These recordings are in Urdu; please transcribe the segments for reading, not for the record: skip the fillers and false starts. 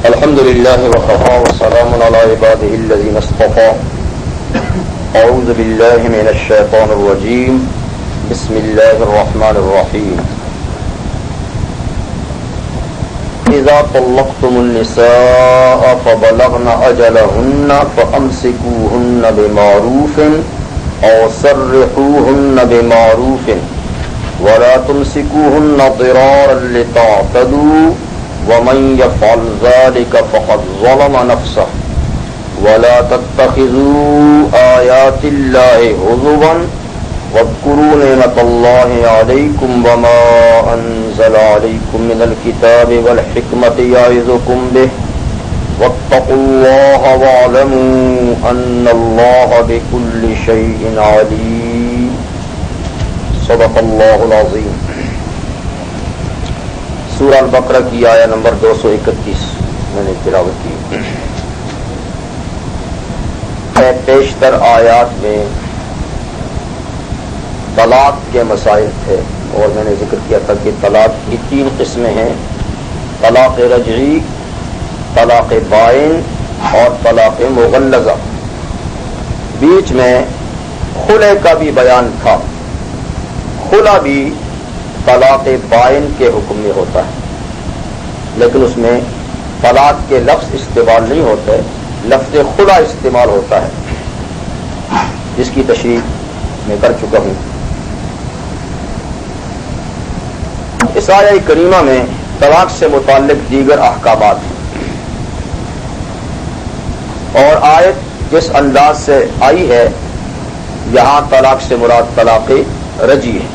الحمد لله وكفى وسلام على عباده الذين اصطفى. أعوذ بالله من الشيطان الرجيم. بسم الله الرحمن الرحيم. إذا طلقتم النساء فبلغن أجلهن فأمسكوهن بمعروف أو سرحوهن بمعروف ولا تمسكوهن ضرارا لتعتدوا ومن يفعل ذلك فقد ظلم نفسه ولا تتخذوا آيات الله هزوا واذكروا نعمة الله عليكم وما أنزل عليكم من الكتاب والحكمة يعظكم به واتقوا الله واعلموا أن الله بكل شيء عليم. صدق الله العظيم. سورہ البقرہ کی آیہ نمبر 231 میں نے تلاوت کی. پیشتر آیات میں طلاق کے مسائل تھے اور میں نے ذکر کیا تھا کہ طلاق کی 3 قسمیں ہیں: طلاق رجعی، طلاق بائن اور طلاق مغلظہ. بیچ میں خلع کا بھی بیان تھا. خلع بھی طلاق بائن کے حکم میں ہوتا ہے، لیکن اس میں طلاق کے لفظ استعمال نہیں ہوتے، لفظ خلع استعمال ہوتا ہے، جس کی تشریح میں کر چکا ہوں. اس آیہ کریمہ میں طلاق سے متعلق دیگر احکامات ہیں، اور آیت جس انداز سے آئی ہے یہاں طلاق سے مراد طلاق رجعی ہے،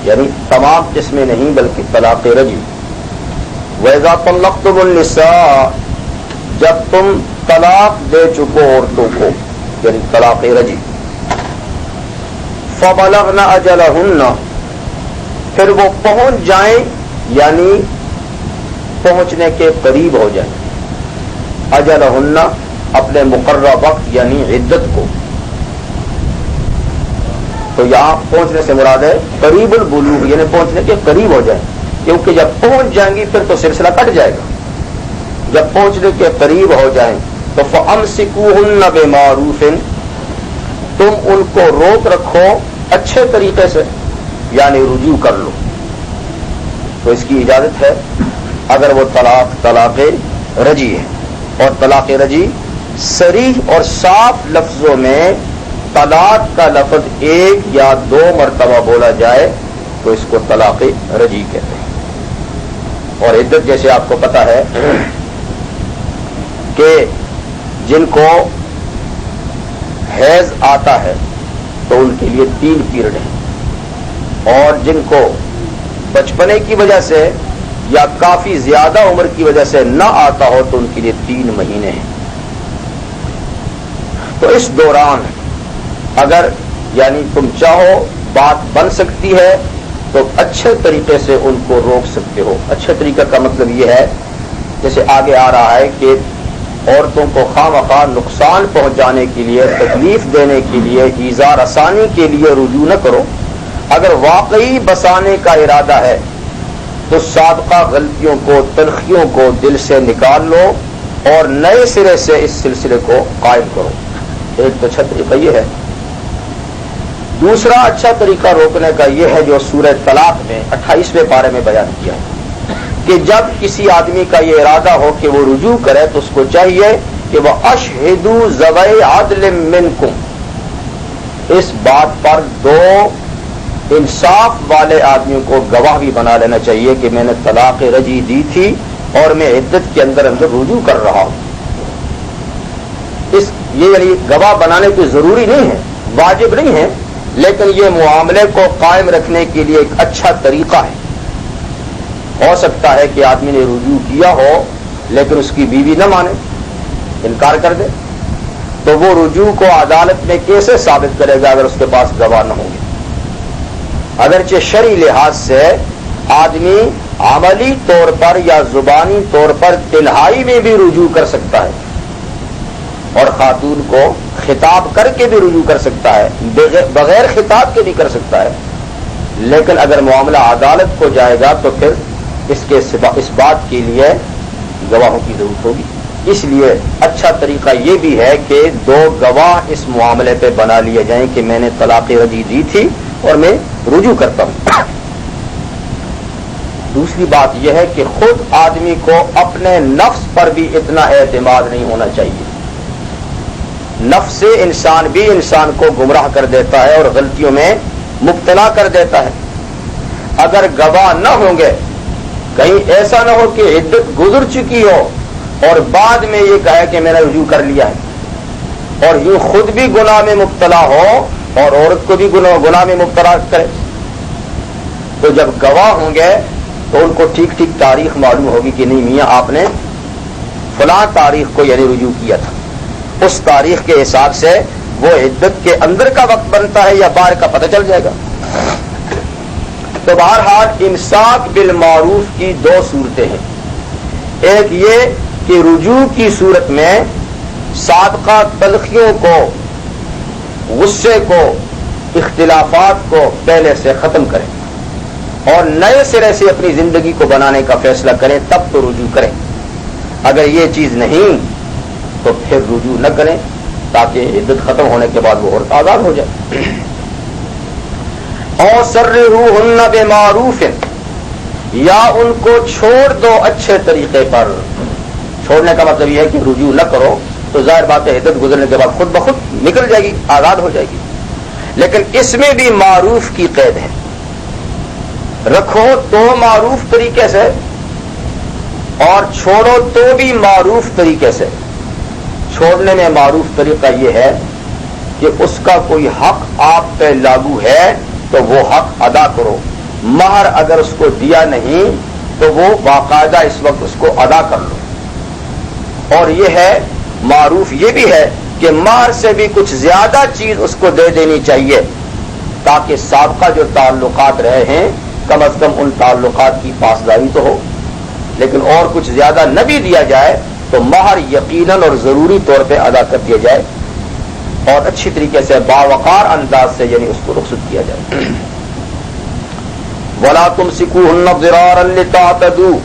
یعنی تمام قسمیں نہیں بلکہ طلاق رجعی. وَإِذَا طَلَّقْتُمُ النِّسَاءَ، جب تم طلاق دے چکو عورتوں کو، یعنی طلاق رجعی. فَبَلَغْنَ أَجَلَهُنَّ، پھر وہ پہنچ جائیں، یعنی پہنچنے کے قریب ہو جائیں. اجلہن، اپنے مقررہ وقت یعنی عدت کو. تو یہاں پہنچنے سے مراد ہے قریب البلوغ، یعنی پہنچنے کے قریب ہو جائیں، کیونکہ جب پہنچ جائیں گی پھر تو سلسلہ کٹ جائے گا. جب پہنچنے کے قریب ہو جائیں تو فَأَمْسِكُوهُنَّ بِمَعْرُوفٍ، تم ان کو روک رکھو اچھے طریقے سے، یعنی رجوع کر لو. تو اس کی اجازت ہے اگر وہ طلاق رجعی ہے. اور طلاق رجعی صریح اور صاف لفظوں میں طلاق کا لفظ 1 یا 2 مرتبہ بولا جائے تو اس کو طلاق رجعی کہتے ہیں. اور عدت جیسے آپ کو پتا ہے کہ جن کو حیض آتا ہے تو ان کے لیے 3 پیریڈ ہیں، اور جن کو بچپنے کی وجہ سے یا کافی زیادہ عمر کی وجہ سے نہ آتا ہو تو ان کے لیے 3 مہینے ہیں. تو اس دوران اگر یعنی تم چاہو بات بن سکتی ہے تو اچھے طریقے سے ان کو روک سکتے ہو. اچھے طریقہ کا مطلب یہ ہے، جیسے آگے آ رہا ہے کہ عورتوں کو خواہ نقصان پہنچانے کے لیے، تکلیف دینے کے لیے، ایذا رسانی کے لیے رجوع نہ کرو. اگر واقعی بسانے کا ارادہ ہے تو سابقہ غلطیوں کو، تلخیوں کو دل سے نکال لو اور نئے سرے سے اس سلسلے کو قائم کرو. ایک تو اچھا طریقہ یہ ہے. دوسرا اچھا طریقہ روکنے کا یہ ہے جو سورہ طلاق میں 28ویں پارے میں بیان کیا ہے کہ جب کسی آدمی کا یہ ارادہ ہو کہ وہ رجوع کرے تو اس کو چاہیے کہ وہ اشہدوا ذوی عدل منکم، اس بات پر 2 انصاف والے آدمیوں کو گواہ بھی بنا لینا چاہیے کہ میں نے طلاق رجعی دی تھی اور میں عدت کے اندر رجوع کر رہا ہوں. یہ یعنی گواہ بنانے کی ضروری نہیں ہے، واجب نہیں ہے، لیکن یہ معاملے کو قائم رکھنے کے لیے ایک اچھا طریقہ ہے. ہو سکتا ہے کہ آدمی نے رجوع کیا ہو لیکن اس کی بیوی نہ مانے، انکار کر دے، تو وہ رجوع کو عدالت میں کیسے ثابت کرے گا اگر اس کے پاس گواہ نہ ہوں گے؟ اگرچہ شرعی لحاظ سے آدمی عملی طور پر یا زبانی طور پر تنہائی میں بھی رجوع کر سکتا ہے، اور خاتون کو خطاب کر کے بھی رجوع کر سکتا ہے، بغیر خطاب کے بھی کر سکتا ہے. لیکن اگر معاملہ عدالت کو جائے گا تو پھر اس بات کے لیے گواہوں کی ضرورت ہوگی. اس لیے اچھا طریقہ یہ بھی ہے کہ 2 گواہ اس معاملے پہ بنا لیے جائیں کہ میں نے طلاق رجعی دی تھی اور میں رجوع کرتا ہوں. دوسری بات یہ ہے کہ خود آدمی کو اپنے نفس پر بھی اتنا اعتماد نہیں ہونا چاہیے. نفس انسان بھی انسان کو گمراہ کر دیتا ہے اور غلطیوں میں مبتلا کر دیتا ہے. اگر گواہ نہ ہوں گے، کہیں ایسا نہ ہو کہ عدت گزر چکی ہو اور بعد میں یہ کہے کہ میں نے رجوع کر لیا ہے، اور یوں خود بھی گناہ میں مبتلا ہو اور عورت کو بھی گناہ میں مبتلا کرے. تو جب گواہ ہوں گے تو ان کو ٹھیک ٹھیک تاریخ معلوم ہوگی کہ نہیں میاں آپ نے فلاں تاریخ کو یعنی رجوع کیا تھا. اس تاریخ کے حساب سے وہ عدت کے اندر کا وقت بنتا ہے یا باہر کا پتہ چل جائے گا. تو بہرحال امساک بالمعروف کی 2 صورتیں ہیں. ایک یہ کہ رجوع کی صورت میں سابقہ تلخیوں کو، غصے کو، اختلافات کو پہلے سے ختم کریں اور نئے سرے سے اپنی زندگی کو بنانے کا فیصلہ کریں، تب تو رجوع کریں. اگر یہ چیز نہیں تو پھر رجوع نہ کریں تاکہ عدت ختم ہونے کے بعد وہ عورت آزاد ہو جائے. اور سرحوہن بمعروف، یا ان کو چھوڑ دو اچھے طریقے پر. چھوڑنے کا مطلب یہ ہے کہ رجوع نہ کرو تو ظاہر بات ہے عدت گزرنے کے بعد خود بخود نکل جائے گی، آزاد ہو جائے گی. لیکن اس میں بھی معروف کی قید ہے. رکھو تو معروف طریقے سے اور چھوڑو تو بھی معروف طریقے سے. چھوڑنے میں معروف طریقہ یہ ہے کہ اس کا کوئی حق آپ پہ لاگو ہے تو وہ حق ادا کرو. مہر اگر اس کو دیا نہیں تو وہ باقاعدہ اس وقت اس کو ادا کر لو. اور یہ ہے معروف یہ بھی ہے کہ مہر سے بھی کچھ زیادہ چیز اس کو دے دینی چاہیے تاکہ سابقہ جو تعلقات رہے ہیں کم از کم ان تعلقات کی پاسداری تو ہو. لیکن اور کچھ زیادہ نہ بھی دیا جائے تو مہر یقیناً اور ضروری طور پہ ادا کر دیا جائے اور اچھی طریقے سے باوقار انداز سے یعنی اس کو رخصت کیا جائے. وَلَا تُمْسِكُوهُنَّ ضِرَارًا لِتَعْتَدُوا،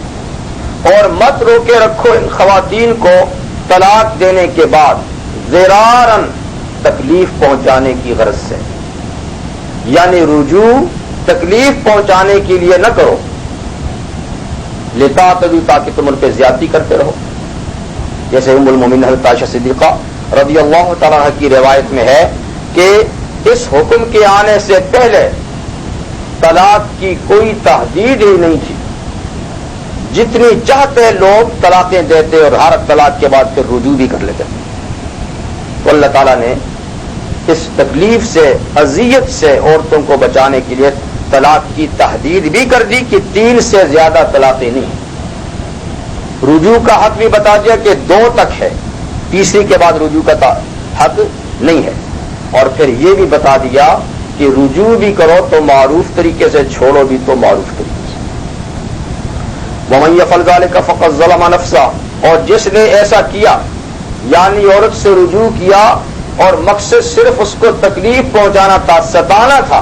اور مت روکے رکھو ان خواتین کو طلاق دینے کے بعد ضراراً تکلیف پہنچانے کی غرض سے. یعنی رجوع تکلیف پہنچانے کے لیے نہ کرو، لتعتدوا تاکہ تم ان پہ زیادتی کرتے رہو. جیسے ام المومنین حضرت عائشہ صدیقہ رضی اللہ تعالیٰ عنہ کی روایت میں ہے کہ اس حکم کے آنے سے پہلے طلاق کی کوئی تحدید ہی نہیں تھی. جتنی چاہتے لوگ طلاقیں دیتے اور ہر طلاق کے بعد پھر رجوع بھی کر لیتے. تو اللہ تعالیٰ نے اس تکلیف سے، اذیت سے عورتوں کو بچانے کے لیے طلاق کی تحدید بھی کر دی کہ 3 سے زیادہ طلاقیں نہیں. رجوع کا حق بھی بتا دیا کہ 2 تک ہے، تیسری کے بعد رجوع کا حق نہیں ہے. اور پھر یہ بھی بتا دیا کہ رجوع بھی کرو تو معروف طریقے سے، چھوڑو بھی تو معروف طریقے سے. وَمَن يَفْعَلْ ذَلِكَ فَقَدْ ظَلَمَ نَفْسَهُ، اور جس نے ایسا کیا یعنی عورت سے رجوع کیا اور مقصد صرف اس کو تکلیف پہنچانا تھا، ستانا تھا،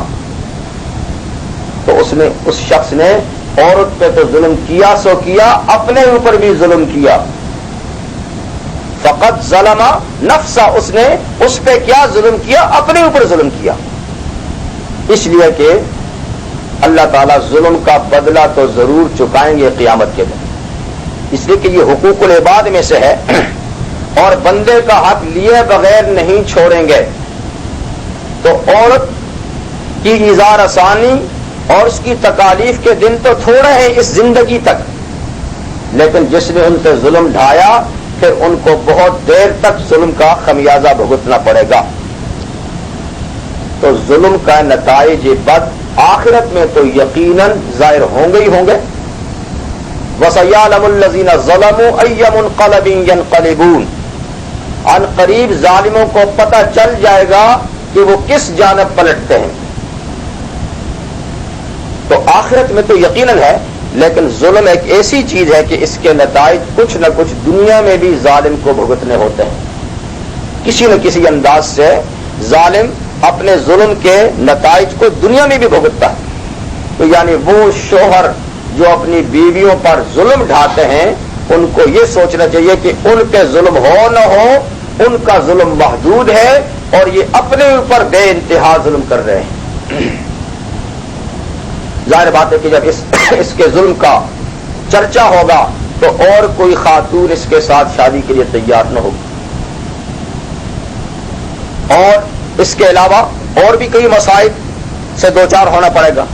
تو اس شخص نے عورت پہ تو ظلم کیا سو کیا، اپنے اوپر بھی ظلم کیا. فقط ظلم نفسہ، اس نے اس پہ کیا ظلم کیا، اپنے اوپر ظلم کیا. اس لیے کہ اللہ تعالیٰ ظلم کا بدلہ تو ضرور چکائیں گے قیامت کے دن، اس لیے کہ یہ حقوق العباد میں سے ہے اور بندے کا حق لیے بغیر نہیں چھوڑیں گے. تو عورت کی اظہار آسانی اور اس کی تکالیف کے دن تو تھوڑے ہیں اس زندگی تک، لیکن جس نے ان سے ظلم ڈھایا پھر ان کو بہت دیر تک ظلم کا خمیازہ بھگتنا پڑے گا. تو ظلم کا نتائج بد آخرت میں تو یقیناً ظاہر ہوں گے ہی ہوں گے. وَسَيَعْلَمُ الَّذِينَ ظَلَمُوا أَيَّ مُنْقَلَبٍ يَنْقَلِبُونَ، عن قریب ظالموں کو پتہ چل جائے گا کہ وہ کس جانب پلٹتے ہیں. تو آخرت میں تو یقیناً ہے، لیکن ظلم ایک ایسی چیز ہے کہ اس کے نتائج کچھ نہ کچھ دنیا میں بھی ظالم کو بھگتنے ہوتے ہیں. کسی نہ کسی انداز سے ظالم اپنے ظلم کے نتائج کو دنیا میں بھی بھگتتا ہے. تو یعنی وہ شوہر جو اپنی بیویوں پر ظلم ڈھاتے ہیں ان کو یہ سوچنا چاہیے کہ ان کے ظلم ہو نہ ہو ان کا ظلم محدود ہے اور یہ اپنے اوپر بے انتہا ظلم کر رہے ہیں. ظاہر بات ہے کہ جب اس کے ظلم کا چرچا ہوگا تو اور کوئی خاتون اس کے ساتھ شادی کے لیے تیار نہ ہوگی. اور اس کے علاوہ اور بھی کئی مسائل سے دوچار ہونا پڑے گا.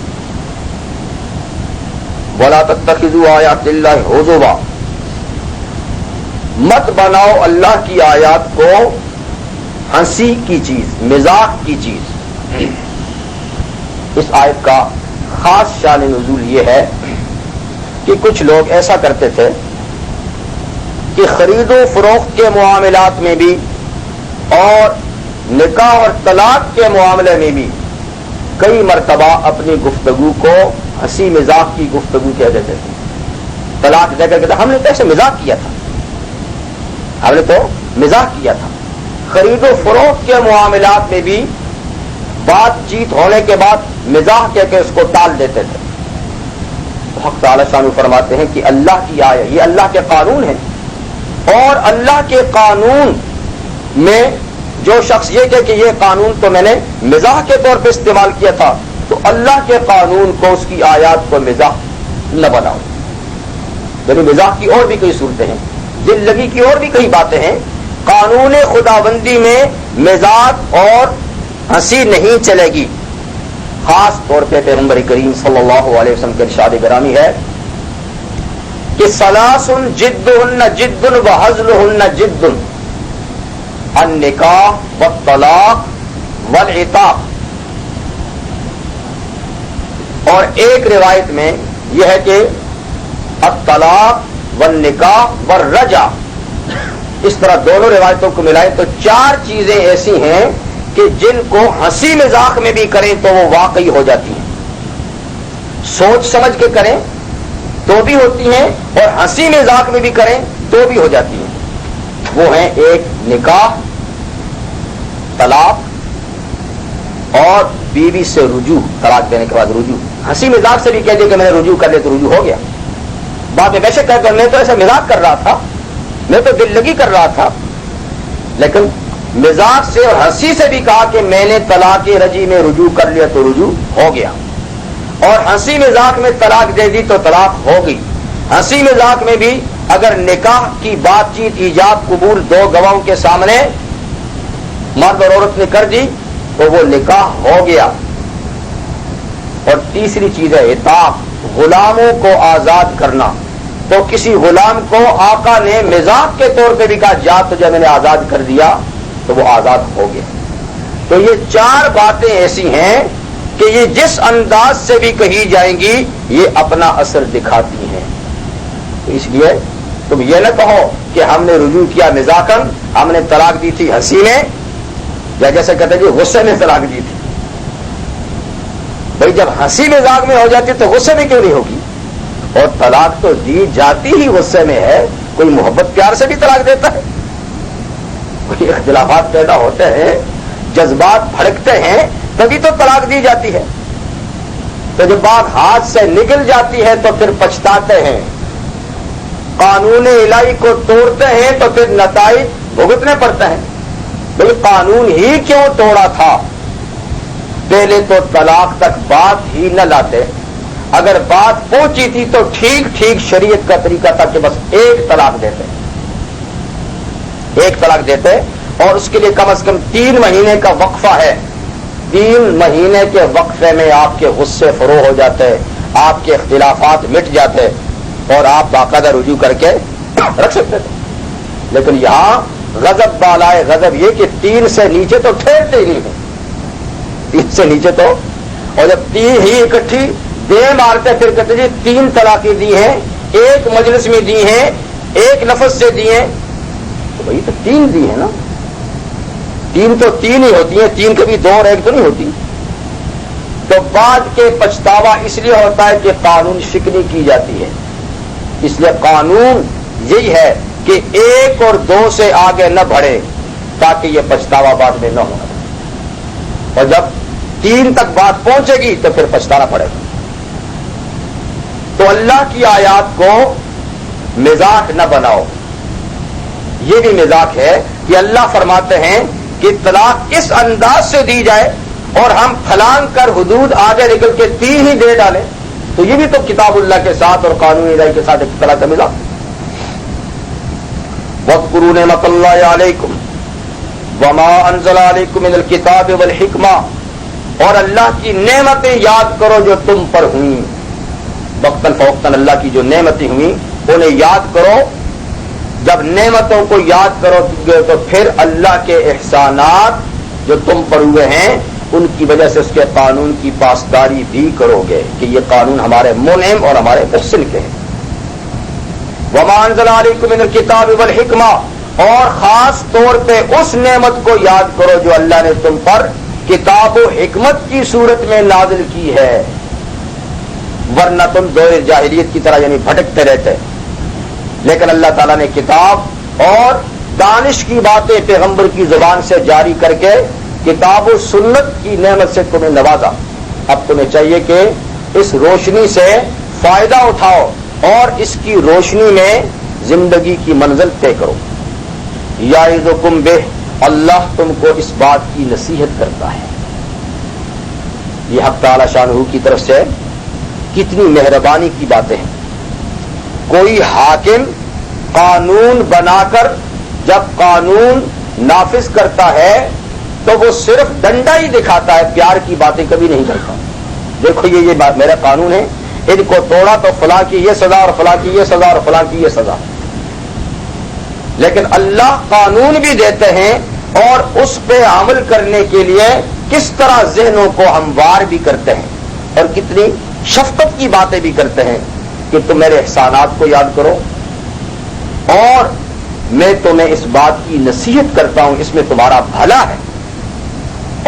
وَلَا تَتَّخِذُوا آیَاتِ اللَّهِ هُزُوًا، مت بناؤ اللہ کی آیات کو ہنسی کی چیز، مزاح کی چیز. اس آیت کا خاص شان نزول یہ ہے کہ کچھ لوگ ایسا کرتے تھے کہ خرید و فروخت کے معاملات میں بھی اور نکاح اور طلاق کے معاملے میں بھی کئی مرتبہ اپنی گفتگو کو ہنسی مزاح کی گفتگو کہہ دیتے تھے. طلاق دے کر کہتے ہم نے تو ایسے مزاح کیا تھا، ہم نے تو مزاح کیا تھا. خرید و فروخت کے معاملات میں بھی بات چیت ہونے کے بعد مزاح کہہ کے اس کو ٹال دیتے تھے. حق تعالی شان فرماتے ہیں کہ اللہ کی آیت، یہ اللہ کے قانون ہیں، اور اللہ کے قانون میں جو شخص یہ کہے کہ یہ قانون تو میں نے مزاح کے طور پہ استعمال کیا تھا، تو اللہ کے قانون کو، اس کی آیات کو مزاح نہ بناؤ. یعنی مزاح کی اور بھی کئی صورتیں ہیں، دل لگی کی اور بھی کئی باتیں ہیں. قانون خداوندی میں مزاح اور ہنسی نہیں چلے گی. خاص طور پہ پیغمبر کریم صلی اللہ علیہ وسلم کے ارشاد گرامی ہے کہ ثلاث جدہن جد وہزلہن جد، النکاح والطلاق والعتاق. اور ایک روایت میں یہ ہے کہ الطلاق والنکاح والرجع. اس طرح دونوں روایتوں کو ملائیں تو چار چیزیں ایسی ہیں کہ جن کو ہنسی مذاق میں بھی کریں تو وہ واقعی ہو جاتی ہیں. سوچ سمجھ کے کریں تو بھی ہوتی ہیں اور ہنسی مذاق میں بھی کریں تو بھی ہو جاتی ہیں. وہ ہیں ایک نکاح، طلاق اور بیوی سے رجوع. طلاق دینے کے بعد رجوع. ہنسی مذاق سے بھی کہہ دے کہ میں نے رجوع کر لیا تو رجوع ہو گیا. بعد میں ویسے کہہ کر میں تو ایسا مذاق کر رہا تھا، میں تو دل لگی کر رہا تھا، لیکن مزاق سے اور ہنسی سے بھی کہا کہ میں نے طلاق رجی میں رجوع کر لیا تو رجوع ہو گیا. اور ہنسی مزاق میں طلاق دے دی تو طلاق ہو گئی. ہنسی مزاق میں بھی اگر نکاح کی بات چیت ایجاب قبول دو گواہوں کے سامنے مرد اور عورت نے کر دی تو وہ نکاح ہو گیا. اور تیسری چیز ہے عتاق، غلاموں کو آزاد کرنا. تو کسی غلام کو آقا نے مزاق کے طور پہ بھی کہا جا تجھے میں نے آزاد کر دیا تو وہ آزاد ہو گیا. تو یہ چار باتیں ایسی ہیں کہ یہ جس انداز سے بھی کہی جائیں گی یہ اپنا اثر دکھاتی ہیں. تو اس لیے تم یہ نہ کہو کہ ہم نے رجوع کیا مزاقن، ہم نے طلاق دی تھی ہنسی میں، یا جیسے کہتے ہیں غصے میں طلاق دی تھی. بھائی جب ہنسی مزاق میں ہو جاتی تو غصے میں کیوں نہیں ہوگی؟ اور طلاق تو دی جاتی ہی غصے میں ہے. کوئی محبت پیار سے بھی طلاق دیتا ہے؟ کوئی اختلافات پیدا ہوتے ہیں، جذبات بھڑکتے ہیں، تبھی تو طلاق دی جاتی ہے. تو جب بات ہاتھ سے نکل جاتی ہے تو پھر پچھتاتے ہیں، قانون الہی کو توڑتے ہیں تو پھر نتائج بھگتنے پڑتے ہیں. بھئی قانون ہی کیوں توڑا تھا؟ پہلے تو طلاق تک بات ہی نہ لاتے. اگر بات پہنچی تھی تو ٹھیک ٹھیک شریعت کا طریقہ تھا کہ بس ایک طلاق دیتے، ایک طلاق دیتے، اور اس کے لیے کم از کم 3 مہینے کا وقفہ ہے. 3 مہینے کے وقفے میں آپ کے غصے فرو ہو جاتے، آپ کے اختلافات مٹ جاتے اور آپ باقاعدہ رجوع کر کے رکھ سکتے تھے. لیکن یہاں غضب بالائے غضب یہ کہ 3 سے نیچے تو ٹھہرتے ہی نہیں ہیں. 3 سے نیچے تو، اور جب 3 ہی اکٹھی دے مارتے پھر کہتے جی 3 طلاقیں دی ہیں، ایک مجلس میں دی ہیں، ایک لفظ سے دی ہیں، تو بھائی تو 3 دی ہیں نا. 3 تو 3 ہی ہوتی ہیں، 3 کبھی 2 اور 1 تو نہیں ہوتی. تو بعد کے پچھتاوا اس لیے ہوتا ہے کہ قانون شکنی کی جاتی ہے. اس لیے قانون یہی ہے کہ 1 اور 2 سے آگے نہ بڑھے تاکہ یہ پچھتاوا بعد میں نہ ہو. اور جب 3 تک بات پہنچے گی تو پھر پچھتانا پڑے گا. تو اللہ کی آیات کو مزاح نہ بناؤ. یہ بھی مزاح ہے کہ اللہ فرماتے ہیں کہ طلاق اس انداز سے دی جائے اور ہم پھلانگ کر حدود آگے نکل کے 3 ہی دے ڈالیں, تو یہ بھی تو کتاب اللہ کے ساتھ اور قانون الہی کے ساتھ ایک طرح کا مزاح. واذکروا نعمت اللہ علیکم وما انزل علیکم من الکتاب والحکمہ, اور اللہ کی نعمتیں یاد کرو جو تم پر ہوئیں. وقتاً فوقتاً اللہ کی جو نعمتیں ہوئیں انہیں یاد کرو. جب نعمتوں کو یاد کرو گے تو پھر اللہ کے احسانات جو تم پر ہوئے ہیں ان کی وجہ سے اس کے قانون کی پاسداری بھی کرو گے کہ یہ قانون ہمارے منعم اور ہمارے محسن کے ہیں. وما انزل علیکم من الکتاب والحکمہ, اور خاص طور پہ اس نعمت کو یاد کرو جو اللہ نے تم پر کتاب و حکمت کی صورت میں نازل کی ہے, ورنہ تم دور جاہلیت کی طرح یعنی بھٹکتے رہتے. لیکن اللہ تعالیٰ نے کتاب اور دانش کی باتیں پیغمبر کی زبان سے جاری کر کے کتاب و سنت کی نعمت سے تمہیں نوازا. اب تمہیں چاہیے کہ اس روشنی سے فائدہ اٹھاؤ اور اس کی روشنی میں زندگی کی منزل طے کرو. یعظکم بہ, اللہ تم کو اس بات کی نصیحت کرتا ہے. یہ حق تعالی شانہ کی طرف سے کتنی مہربانی کی باتیں ہیں. کوئی حاکم قانون بنا کر جب قانون نافذ کرتا ہے تو وہ صرف ڈنڈا ہی دکھاتا ہے, پیار کی باتیں کبھی نہیں کرتا. دیکھو یہ بات میرا قانون ہے, ان کو توڑا تو فلاں کی یہ سزا اور فلاں کی یہ سزا اور فلاں کی یہ سزا. لیکن اللہ قانون بھی دیتے ہیں اور اس پہ عمل کرنے کے لیے کس طرح ذہنوں کو ہموار بھی کرتے ہیں اور کتنی شفقت کی باتیں بھی کرتے ہیں کہ تم میرے احسانات کو یاد کرو اور میں تمہیں اس بات کی نصیحت کرتا ہوں, اس میں تمہارا بھلا ہے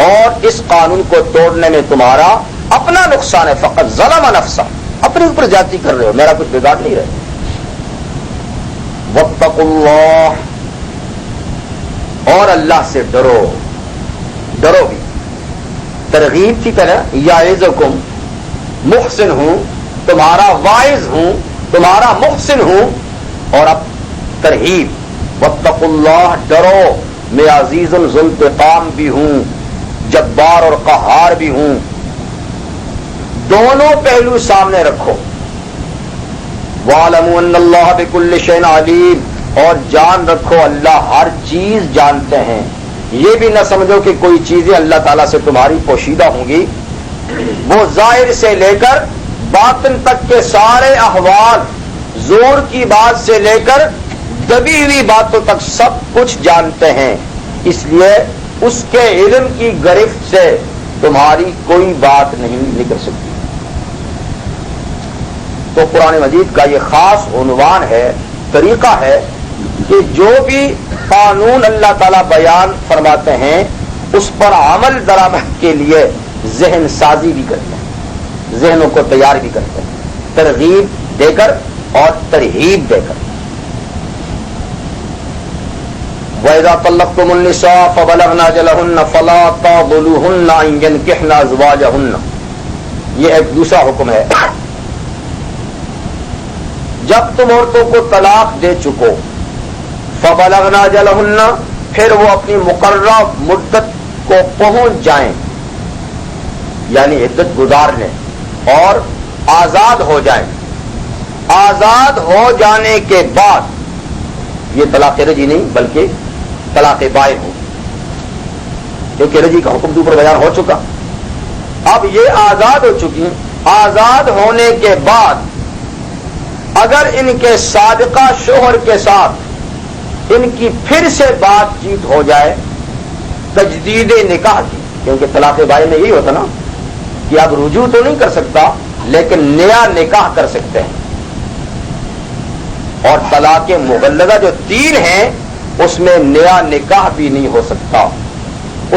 اور اس قانون کو توڑنے میں تمہارا اپنا نقصان ہے. فقط ظلم نفسہ, اپنے اوپر جاتی کر رہے ہو, میرا کچھ بگاڑ نہیں رہے. واتقوا اللہ, اور اللہ سے ڈرو. ڈرو بھی ترغیب کی طرح, یعظکم, محسن ہوں, تمہارا واعظ ہوں, تمہارا محسن ہوں, اور اب ترغیب واتقوا اللہ, ڈرو, میں عزیز ذو انتقام بھی ہوں, جبار اور قہار بھی ہوں. دونوں پہلو سامنے رکھو. وَاعْلَمُوا أَنَّ اللَّهَ بِكُلِّ شَيْءٍ عَلِيمٌ, اور جان رکھو اللہ ہر چیز جانتے ہیں. یہ بھی نہ سمجھو کہ کوئی چیزیں اللہ تعالیٰ سے تمہاری پوشیدہ ہوں گی. وہ ظاہر سے لے کر باطن تک کے سارے احوال, زور کی بات سے لے کر دبی ہوئی باتوں تک سب کچھ جانتے ہیں. اس لیے اس کے علم کی گرفت سے تمہاری کوئی بات نہیں نکل سکتی. تو قرآن مجید کا یہ خاص عنوان ہے, طریقہ ہے کہ جو بھی قانون اللہ تعالیٰ بیان فرماتے ہیں اس پر عمل درآمد کے لیے ذہن سازی بھی کرتے ہیں, ذہنوں کو تیار بھی کرتے ہیں, ترغیب دے کر اور ترہیب دے کر. وَإِذَا طَلَّقْتُمُ النِّسَاءَ فَبَلَغْنَ أَجَلَهُنَّ فَلَا تَعْضُلُوهُنَّ أَن يَنكِحْنَ أَزْوَاجَهُنَّ. یہ ایک دوسرا حکم ہے. جب تم عورتوں کو طلاق دے چکو, فَبَلَغْنَ أَجَلَهُنَّ, پھر وہ اپنی مقررہ مدت کو پہنچ جائیں, یعنی عدت گزار لیں اور آزاد ہو جائیں. آزاد ہو جانے کے بعد یہ طلاق رجی نہیں بلکہ طلاق بائن ہو, کیونکہ رجی کا حکم دوپر بیان ہو چکا. اب یہ آزاد ہو چکی, آزاد ہونے کے بعد اگر ان کے سابقہ شوہر کے ساتھ ان کی پھر سے بات چیت ہو جائے تجدید نکاح کی, کیونکہ طلاق بائن میں یہی ہوتا نا کہ اب رجوع تو نہیں کر سکتا لیکن نیا نکاح کر سکتے ہیں. اور طلاق مغلظہ جو 3 ہیں اس میں نیا نکاح بھی نہیں ہو سکتا.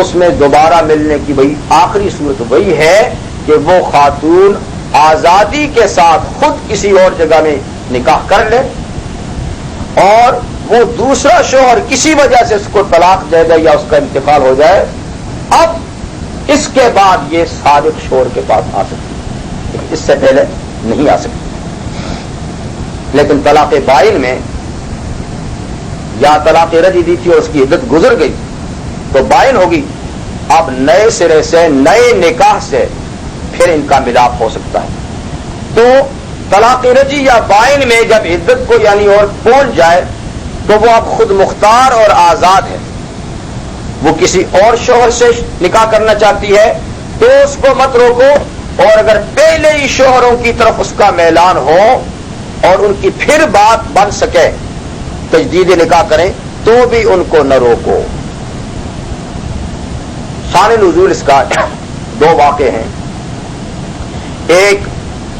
اس میں دوبارہ ملنے کی وہی آخری صورت وہی ہے کہ وہ خاتون آزادی کے ساتھ خود کسی اور جگہ میں نکاح کر لے اور وہ دوسرا شوہر کسی وجہ سے اس کو طلاق دے دے یا اس کا انتقال ہو جائے, اب اس کے بعد یہ سابق شوہر کے پاس آ سکتی ہے, اس سے پہلے نہیں آ سکتی. لیکن طلاق بائن میں یا طلاق رجعی دی تھی اور اس کی عدت گزر گئی تو بائن ہوگی، اب نئے سرے سے نئے نکاح سے پھر ان کا ملاپ ہو سکتا ہے۔ تو طلاق رجعی یا بائن میں جب عدت کو یعنی اور پہنچ جائے تو وہ اب خود مختار اور آزاد ہے، وہ کسی اور شوہر سے نکاح کرنا چاہتی ہے تو اس کو مت روکو، اور اگر پہلے ہی شوہروں کی طرف اس کا میلان ہو اور ان کی پھر بات بن سکے تجدید نکاح کریں تو بھی ان کو نہ روکو۔ شان نزول اس کا دو واقع ہیں۔ ایک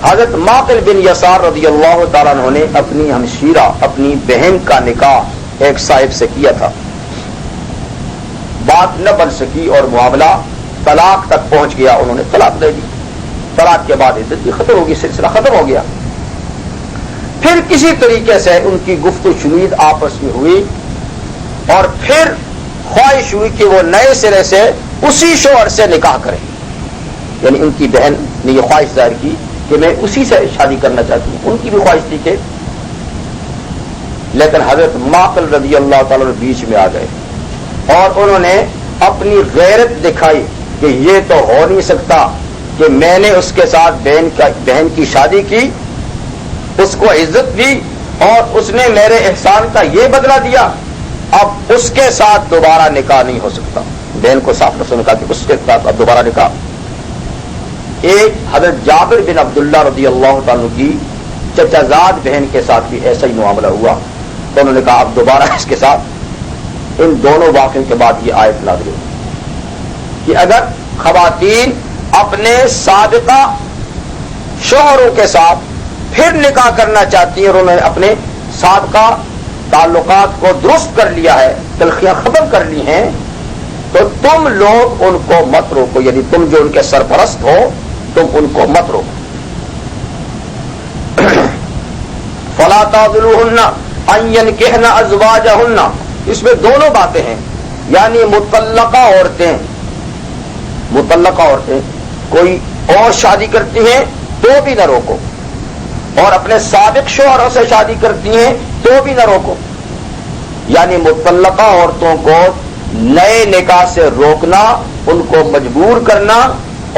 حضرت معقل بن یسار رضی اللہ تعالیٰ عنہ نے اپنی ہمشیرہ اپنی بہن کا نکاح ایک صاحب سے کیا تھا، بات نہ بن سکی اور معاملہ طلاق تک پہنچ گیا، انہوں نے طلاق دے دی۔ طلاق کے بعد عدت بھی ختم ہوگی، سلسلہ ختم ہو گیا۔ پھر کسی طریقے سے ان کی گفت و شنید آپس میں ہوئی اور پھر خواہش ہوئی کہ وہ نئے سرے سے اسی شوہر سے نکاح کریں، یعنی ان کی بہن نے یہ خواہش ظاہر کی کہ میں اسی سے شادی کرنا چاہتی ہوں، ان کی بھی خواہش تھی کہ، لیکن حضرت معقل رضی اللہ تعالیٰ بیچ میں آ گئے اور انہوں نے اپنی غیرت دکھائی کہ یہ تو ہو نہیں سکتا کہ میں نے اس کے ساتھ بہن کی شادی کی، اس کو عزت دی اور اس نے میرے احسان کا یہ بدلہ دیا، اب اس کے ساتھ دوبارہ نکاح نہیں ہو سکتا۔ بہن کو صاف لفظوں میں کہا کہ اس کے ساتھ اب دوبارہ نکاح۔ ایک حضرت جابر بن عبداللہ رضی اللہ تعالیٰ کی چچا زاد بہن کے ساتھ بھی ایسا ہی معاملہ ہوا تو انہوں نے کہا اب دوبارہ اس کے ساتھ۔ ان دونوں واقعوں کے بعد یہ آیت نازل ہوئی کہ اگر خواتین اپنے سابقہ شوہروں کے ساتھ پھر نکاح کرنا چاہتی ہیں اور انہوں نے اپنے سابقہ تعلقات کو درست کر لیا ہے، تلخیاں ختم کر لی ہیں، تو تم لوگ ان کو مت روکو، یعنی تم جو ان کے سرپرست ہو تم ان کو مت روکو۔ فلا تعذلوهن ان ينكحن ازواجهن، اس میں دونوں باتیں ہیں، یعنی مطلقہ عورتیں کوئی اور شادی کرتی ہیں تو بھی نہ روکو، اور اپنے سابق شوہروں سے شادی کرتی ہیں تو بھی نہ روکو، یعنی مطلقہ عورتوں کو نئے نکاح سے روکنا، ان کو مجبور کرنا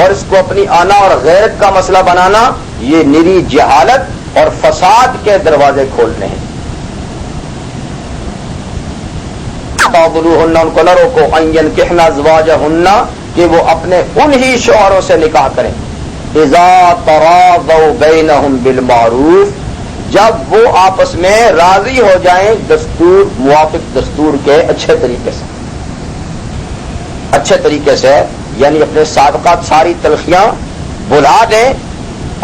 اور اس کو اپنی آنا اور غیرت کا مسئلہ بنانا، یہ نری جہالت اور فساد کے دروازے کھولنے ہیں۔ ان کو نہ روکو ان ينكحن ازواجهن، کہ وہ اپنے انہی شوہروں سے نکاح کریں، اذا تراضوا بینہم بالمعروف، جب وہ آپس میں راضی ہو جائیں دستور موافق دستور کے اچھے طریقے سے، یعنی اپنے سابقات ساری تلخیاں بھلا دیں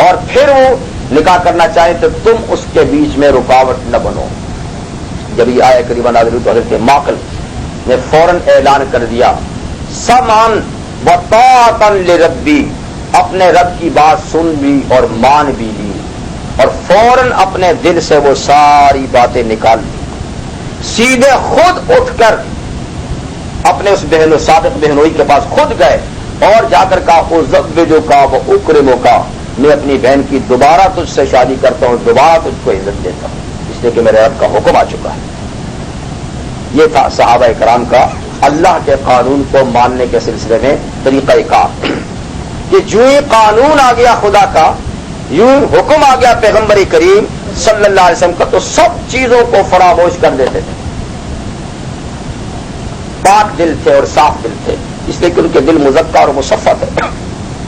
اور پھر وہ نکاح کرنا چاہیں تو تم اس کے بیچ میں رکاوٹ نہ بنو۔ جب یہ آیت قریباً نازل ہوئی تو حضرت معقل نے فوراً اعلان کر دیا سمعن وطاعۃ لربی، اپنے رب کی بات سن لی اور مان بھی لی، اور فوراً اپنے دل سے وہ ساری باتیں نکال لی، سیدھے خود اٹھ کر اپنے اس سابق بہنوئی کے پاس خود گئے اور جا کر کہا اُزَوِّجُکَ وَأُکْرِمُکَ، میں اپنی بہن کی دوبارہ تجھ سے شادی کرتا ہوں، دوبارہ تجھ کو عزت دیتا ہوں، اس لیے کہ میرے رب کا حکم آ چکا ہے۔ یہ تھا صحابہ کرام کا اللہ کے قانون کو ماننے کے سلسلے میں طریقہ کار، کہ جو ہی قانون آ گیا خدا کا، یوں حکم آ گیا پیغمبر کریم صلی اللہ علیہ وسلم کا، تو سب چیزوں کو فراموش کر دیتے تھے، پاک دل تھے اور صاف دل تھے، اس لیے کہ ان کے دل مزکا اور مصفا تھے۔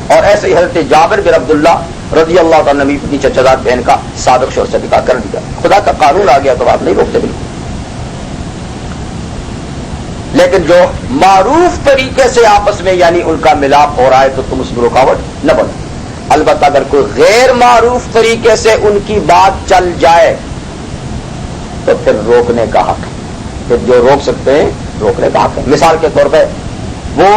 اور ایسے ہی حضرت جابر بن عبداللہ رضی اللہ تعالیٰ نے اپنی چچا بہن کا سابق شوہر سے نکاح کر دیا، خدا کا قانون آ گیا تو آپ نہیں روکتے بالکل۔ لیکن جو معروف طریقے سے آپس میں یعنی ان کا ملاپ ہو رہا ہے تو تم اس میں رکاوٹ نہ بنو۔ البتہ اگر کوئی غیر معروف طریقے سے ان کی بات چل جائے تو پھر روکنے کا حق ہے، پھر جو روک سکتے ہیں روکنے کا حق ہے۔ مثال کے طور پہ وہ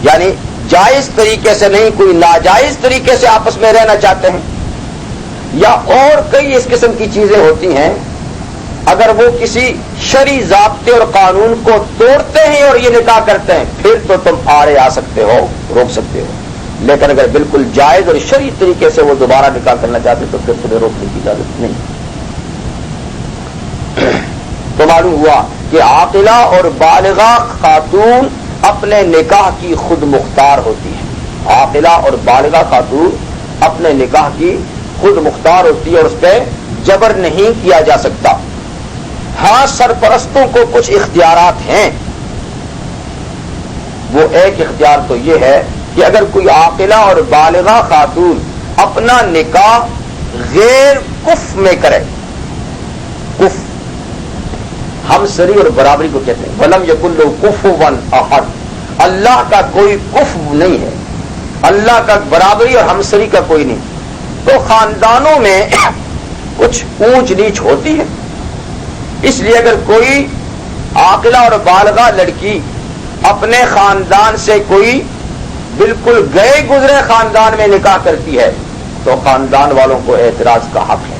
یعنی جائز طریقے سے نہیں، کوئی ناجائز طریقے سے آپس میں رہنا چاہتے ہیں، یا اور کئی اس قسم کی چیزیں ہوتی ہیں، اگر وہ کسی شرعی ضابطے اور قانون کو توڑتے ہیں اور یہ نکاح کرتے ہیں پھر تو تم آڑے آ سکتے ہو، روک سکتے ہو۔ لیکن اگر بالکل جائز اور شرعی طریقے سے وہ دوبارہ نکاح کرنا چاہتے تو پھر تمہیں روکنے کی اجازت نہیں. تو معلوم ہوا کہ عاقلہ اور بالغہ خاتون اپنے نکاح کی خود مختار ہوتی ہے. عاقلہ اور بالغہ خاتون اپنے نکاح کی خود مختار ہوتی ہے اور اس پہ جبر نہیں کیا جا سکتا. ہاں سرپرستوں کو کچھ اختیارات ہیں. وہ ایک اختیار تو یہ ہے کہ اگر کوئی عاقلہ اور بالغہ خاتون اپنا نکاح غیر کف میں کرے، کف ہمسری اور برابری کو کہتے ہیں، ولم یکن لہ کفوا احد، اللہ کا کوئی کف نہیں ہے، اللہ کا برابری اور ہمسری کا کوئی نہیں، تو خاندانوں میں کچھ اونچ نیچ ہوتی ہے. اس لیے اگر کوئی عاقلہ اور بالغہ لڑکی اپنے خاندان سے کوئی بالکل گئے گزرے خاندان میں نکاح کرتی ہے تو خاندان والوں کو اعتراض کا حق ہے.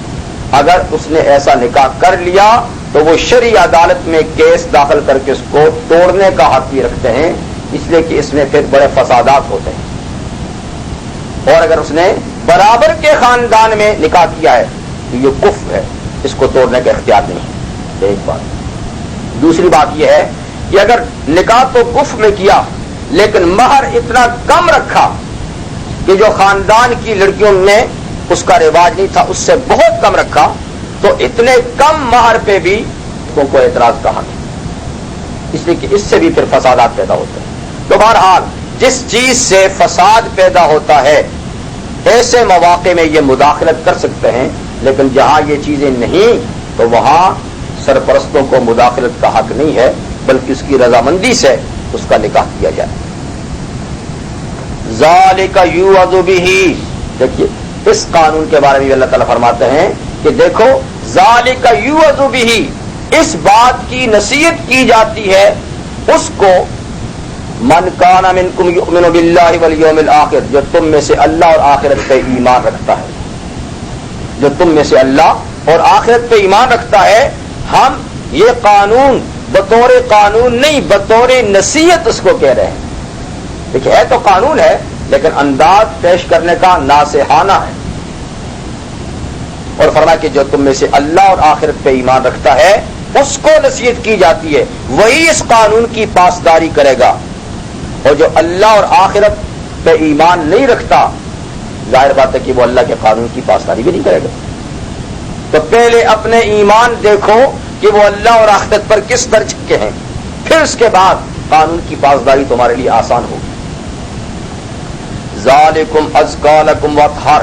اگر اس نے ایسا نکاح کر لیا تو وہ شرعی عدالت میں کیس داخل کر کے اس کو توڑنے کا حق بھی رکھتے ہیں، اس لیے کہ اس میں پھر بڑے فسادات ہوتے ہیں. اور اگر اس نے برابر کے خاندان میں نکاح کیا ہے تو یہ کفر ہے، اس کو توڑنے کا اختیار نہیں. ایک بات. دوسری بات یہ ہے کہ اگر نکاح تو کفر میں کیا لیکن مہر اتنا کم رکھا کہ جو خاندان کی لڑکیوں میں اس کا رواج نہیں تھا اس سے بہت کم رکھا، تو اتنے کم مہر پہ بھی کو اعتراض کا حق ہے، اس لیے کہ اس سے بھی پھر فسادات پیدا ہوتے ہیں. تو بہرحال جس چیز سے فساد پیدا ہوتا ہے ایسے مواقع میں یہ مداخلت کر سکتے ہیں، لیکن جہاں یہ چیزیں نہیں تو وہاں سرپرستوں کو مداخلت کا حق نہیں ہے، بلکہ اس کی رضامندی سے اس کا نکاح کیا جائے. ذالک یوعظ بہ، دیکھیے اس قانون کے بارے میں اللہ تعالیٰ فرماتے ہیں کہ دیکھو ذالک یوعظ بہ، اس بات کی نصیحت کی جاتی ہے اس کو من کان منکم یؤمن باللہ والیوم الآخر، جو تم میں سے اللہ اور آخرت پہ ایمان رکھتا ہے، جو تم میں سے اللہ اور آخرت پہ ایمان رکھتا ہے. ہم یہ قانون بطور قانون نہیں بطور نصیحت اس کو کہہ رہے ہیں. دیکھیں ہے تو قانون ہے لیکن انداز پیش کرنے کا ناصحانہ ہے. اور فرمایا کہ جو تم میں سے اللہ اور آخرت پہ ایمان رکھتا ہے اس کو نصیحت کی جاتی ہے، وہی اس قانون کی پاسداری کرے گا. اور جو اللہ اور آخرت پہ ایمان نہیں رکھتا ظاہر بات ہے کہ وہ اللہ کے قانون کی پاسداری بھی نہیں کرے گا. تو پہلے اپنے ایمان دیکھو کہ وہ اللہ اور آخرت پر کس درجے کے ہیں، پھر اس کے بعد قانون کی پاسداری تمہارے لیے آسان ہوگی. ذالکم ازکیٰ لکم واطہر،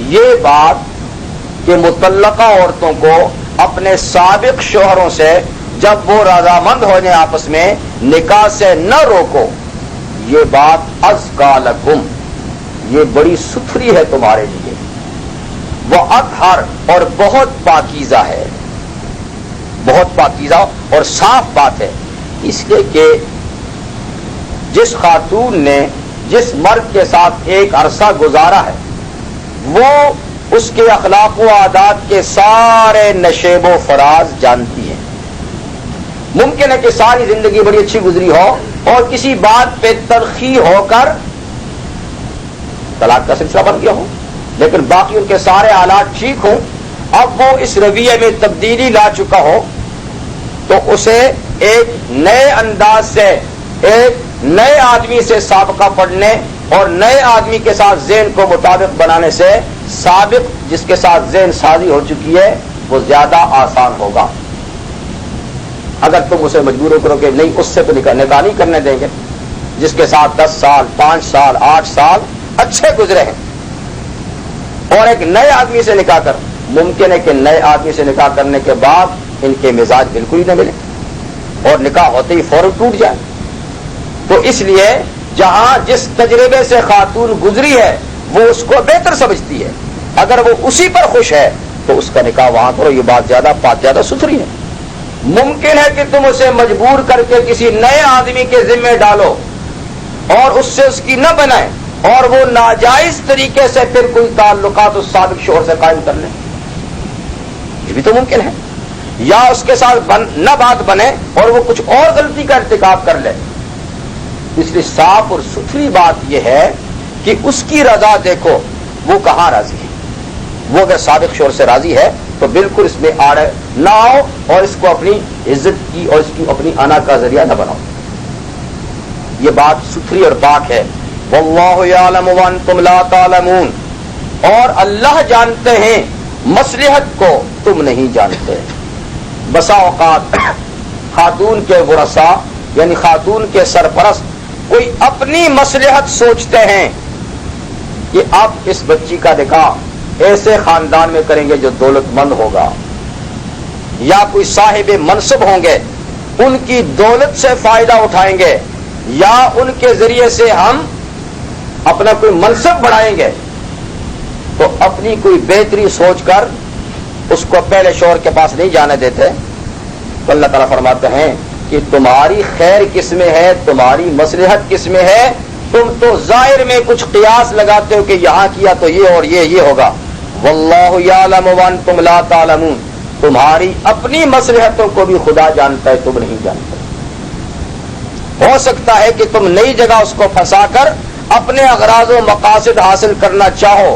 یہ بات کہ مطلقہ عورتوں کو اپنے سابق شوہروں سے جب وہ رضامند ہو جائیں آپس میں نکاح سے نہ روکو، یہ بات ازکیٰ لکم، یہ بڑی ستھری ہے تمہارے لیے. وہ اطہر، اور بہت پاکیزہ ہے، بہت پاکیزہ اور صاف بات ہے. اس لیے کہ جس خاتون نے جس مرد کے ساتھ ایک عرصہ گزارا ہے وہ اس کے اخلاق و عادات کے سارے نشیب و فراز جانتی ہے. ممکن ہے کہ ساری زندگی بڑی اچھی گزری ہو اور کسی بات پہ تلخی ہو کر طلاق کا سلسلہ بن گیا ہو، لیکن باقی ان کے سارے حالات ٹھیک ہوں. اب وہ اس رویے میں تبدیلی لا چکا ہو تو اسے ایک نئے انداز سے ایک نئے آدمی سے سابقہ پڑھنے اور نئے آدمی کے ساتھ ذہن کو مطابق بنانے سے سابق جس کے ساتھ ذہن سازی ہو چکی ہے وہ زیادہ آسان ہوگا. اگر تم اسے مجبور کرو کہ نہیں اس سے تو نکاح نہیں کرنے دیں گے جس کے ساتھ 10 سال 5 سال 8 سال اچھے گزرے ہیں، اور ایک نئے آدمی سے نکاح کر، ممکن ہے کہ نئے آدمی سے نکاح کرنے کے بعد ان کے مزاج بالکل ہی نہ ملے اور نکاح ہوتے ہی فوراً ٹوٹ جائے. تو اس لیے جہاں جس تجربے سے خاتون گزری ہے وہ اس کو بہتر سمجھتی ہے، اگر وہ اسی پر خوش ہے تو اس کا نکاح وہاں کرو. یہ بات زیادہ زیادہ ستھری ہے. ممکن ہے کہ تم اسے مجبور کر کے کسی نئے آدمی کے ذمہ ڈالو اور اس سے اس کی نہ بنائے اور وہ ناجائز طریقے سے پھر کوئی تعلقات اس سابق شوہر سے قائم کر لیں، یہ بھی تو ممکن ہے. یا اس کے ساتھ نہ بات بنے اور وہ کچھ اور غلطی کا ارتکاب کر لے. اس لیے صاف اور ستھری بات یہ ہے کہ اس کی رضا دیکھو وہ کہاں راضی ہے. وہ اگر سابق شوہر سے راضی ہے تو بالکل اس میں آڑ نہ آؤ اور اس کو اپنی عزت کی اور اس کی اپنی انا کا ذریعہ نہ بناؤ. یہ بات ستھری اور پاک ہے. واللہ یعلم وانتم لا تعلمون. اور اللہ جانتے ہیں مصلحت کو تم نہیں جانتے. بسا اوقات خاتون کے ورثاء یعنی خاتون کے سرپرست کوئی اپنی مصلحت سوچتے ہیں کہ اب اس بچی کا نکاح ایسے خاندان میں کریں گے جو دولت مند ہوگا یا کوئی صاحب منصب ہوں گے, ان کی دولت سے فائدہ اٹھائیں گے یا ان کے ذریعے سے ہم اپنا کوئی منصب بڑھائیں گے, تو اپنی کوئی بہتری سوچ کر اس کو پہلے شوہر کے پاس نہیں جانے دیتے. تو اللہ تعالیٰ فرماتے ہیں کہ تمہاری خیر کس میں ہے, تمہاری مصلحت کس میں ہے. تم تو ظاہر میں کچھ قیاس لگاتے ہو کہ یہاں کیا تو یہ اور یہ ہوگا. واللہ یعلم وانتم لا تعلمون. تمہاری اپنی مصلحتوں کو بھی خدا جانتا ہے, تم نہیں جانتے. ہو سکتا ہے کہ تم نئی جگہ اس کو پھنسا کر اپنے اغراض و مقاصد حاصل کرنا چاہو,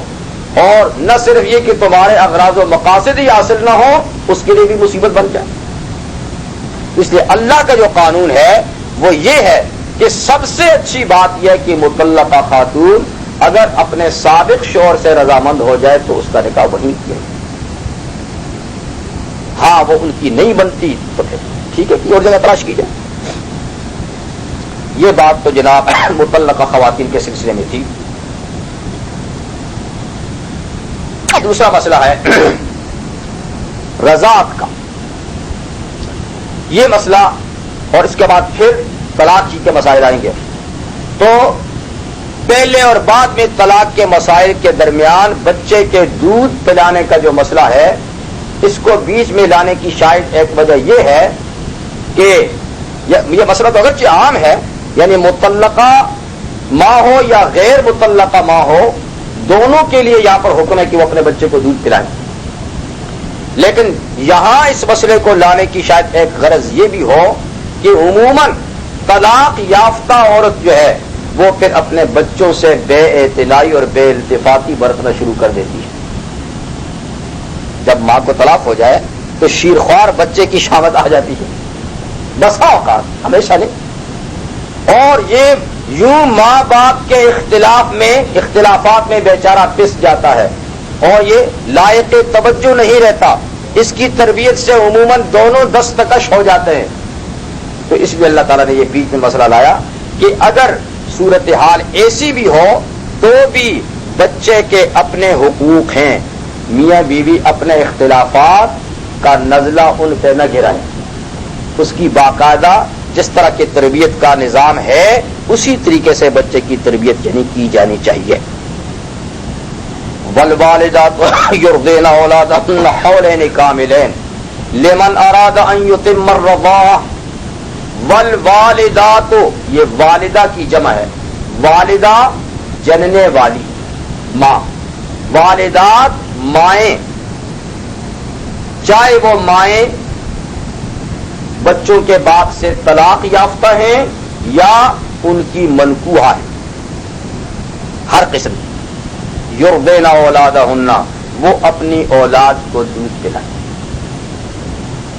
اور نہ صرف یہ کہ تمہارے اغراض و مقاصد ہی حاصل نہ ہو, اس کے لیے بھی مصیبت بن جائے. اس لیے اللہ کا جو قانون ہے وہ یہ ہے کہ سب سے اچھی بات یہ ہے کہ مطلقہ خاتون اگر اپنے سابق شوہر سے رضامند ہو جائے تو اس کا نکاح وہیں کیا. ہاں وہ ان کی نہیں بنتی تو پھر ٹھیک ہے کہ اور جگہ تلاش کی جائے. یہ بات تو جناب مطلقہ خواتین کے سلسلے میں تھی. دوسرا مسئلہ ہے رضاعت کا. یہ مسئلہ اور اس کے بعد پھر طلاق کے مسائل آئیں گے. تو پہلے اور بعد میں طلاق کے مسائل کے درمیان بچے کے دودھ پلانے کا جو مسئلہ ہے, اس کو بیچ میں لانے کی شاید ایک وجہ یہ ہے کہ یہ مسئلہ تو اگرچہ عام ہے, یعنی مطلقہ ماں ہو یا غیر مطلقہ ماں ہو, دونوں کے لیے یہاں پر حکم ہے کہ وہ اپنے بچے کو دودھ پلائیں. لیکن یہاں اس مسئلے کو لانے کی شاید ایک غرض یہ بھی ہو کہ عموماً طلاق یافتہ عورت جو ہے وہ پھر اپنے بچوں سے بے اعتنائی اور بے التفاتی برتنا شروع کر دیتی ہے. جب ماں کو طلاق ہو جائے تو شیرخوار بچے کی شامت آ جاتی ہے, بسا اوقات, ہمیشہ نہیں. اور یہ یوں ماں باپ کے اختلافات میں بیچارہ پس جاتا ہے اور یہ لائق توجہ نہیں رہتا. اس کی تربیت سے عموماً دونوں دستکش ہو جاتے ہیں. تو اس لیے اللہ تعالیٰ نے یہ بیچ میں مسئلہ لایا کہ اگر صورتحال ایسی بھی ہو تو بھی بچے کے اپنے حقوق ہیں, میاں بیوی اپنے اختلافات کا نزلہ ان پہ نہ گرائیں. اس کی باقاعدہ جس طرح کی تربیت کا نظام ہے اسی طریقے سے بچے کی تربیت یعنی کی جانی چاہیے. والوالدات یرضعن اولادهن حولین کاملین لمن اراد ان یتم الرضاعہ. والوالدات, یہ والدہ کی جمع ہے. والدہ جننے والی ماں, والدات مائیں, چاہے وہ مائیں بچوں کے باپ سے طلاق یافتہ ہیں یا ان کی منکوحہ ہیں, ہر قسم کی. یرضعن اولادهن, وہ اپنی اولاد کو دودھ پلائیں.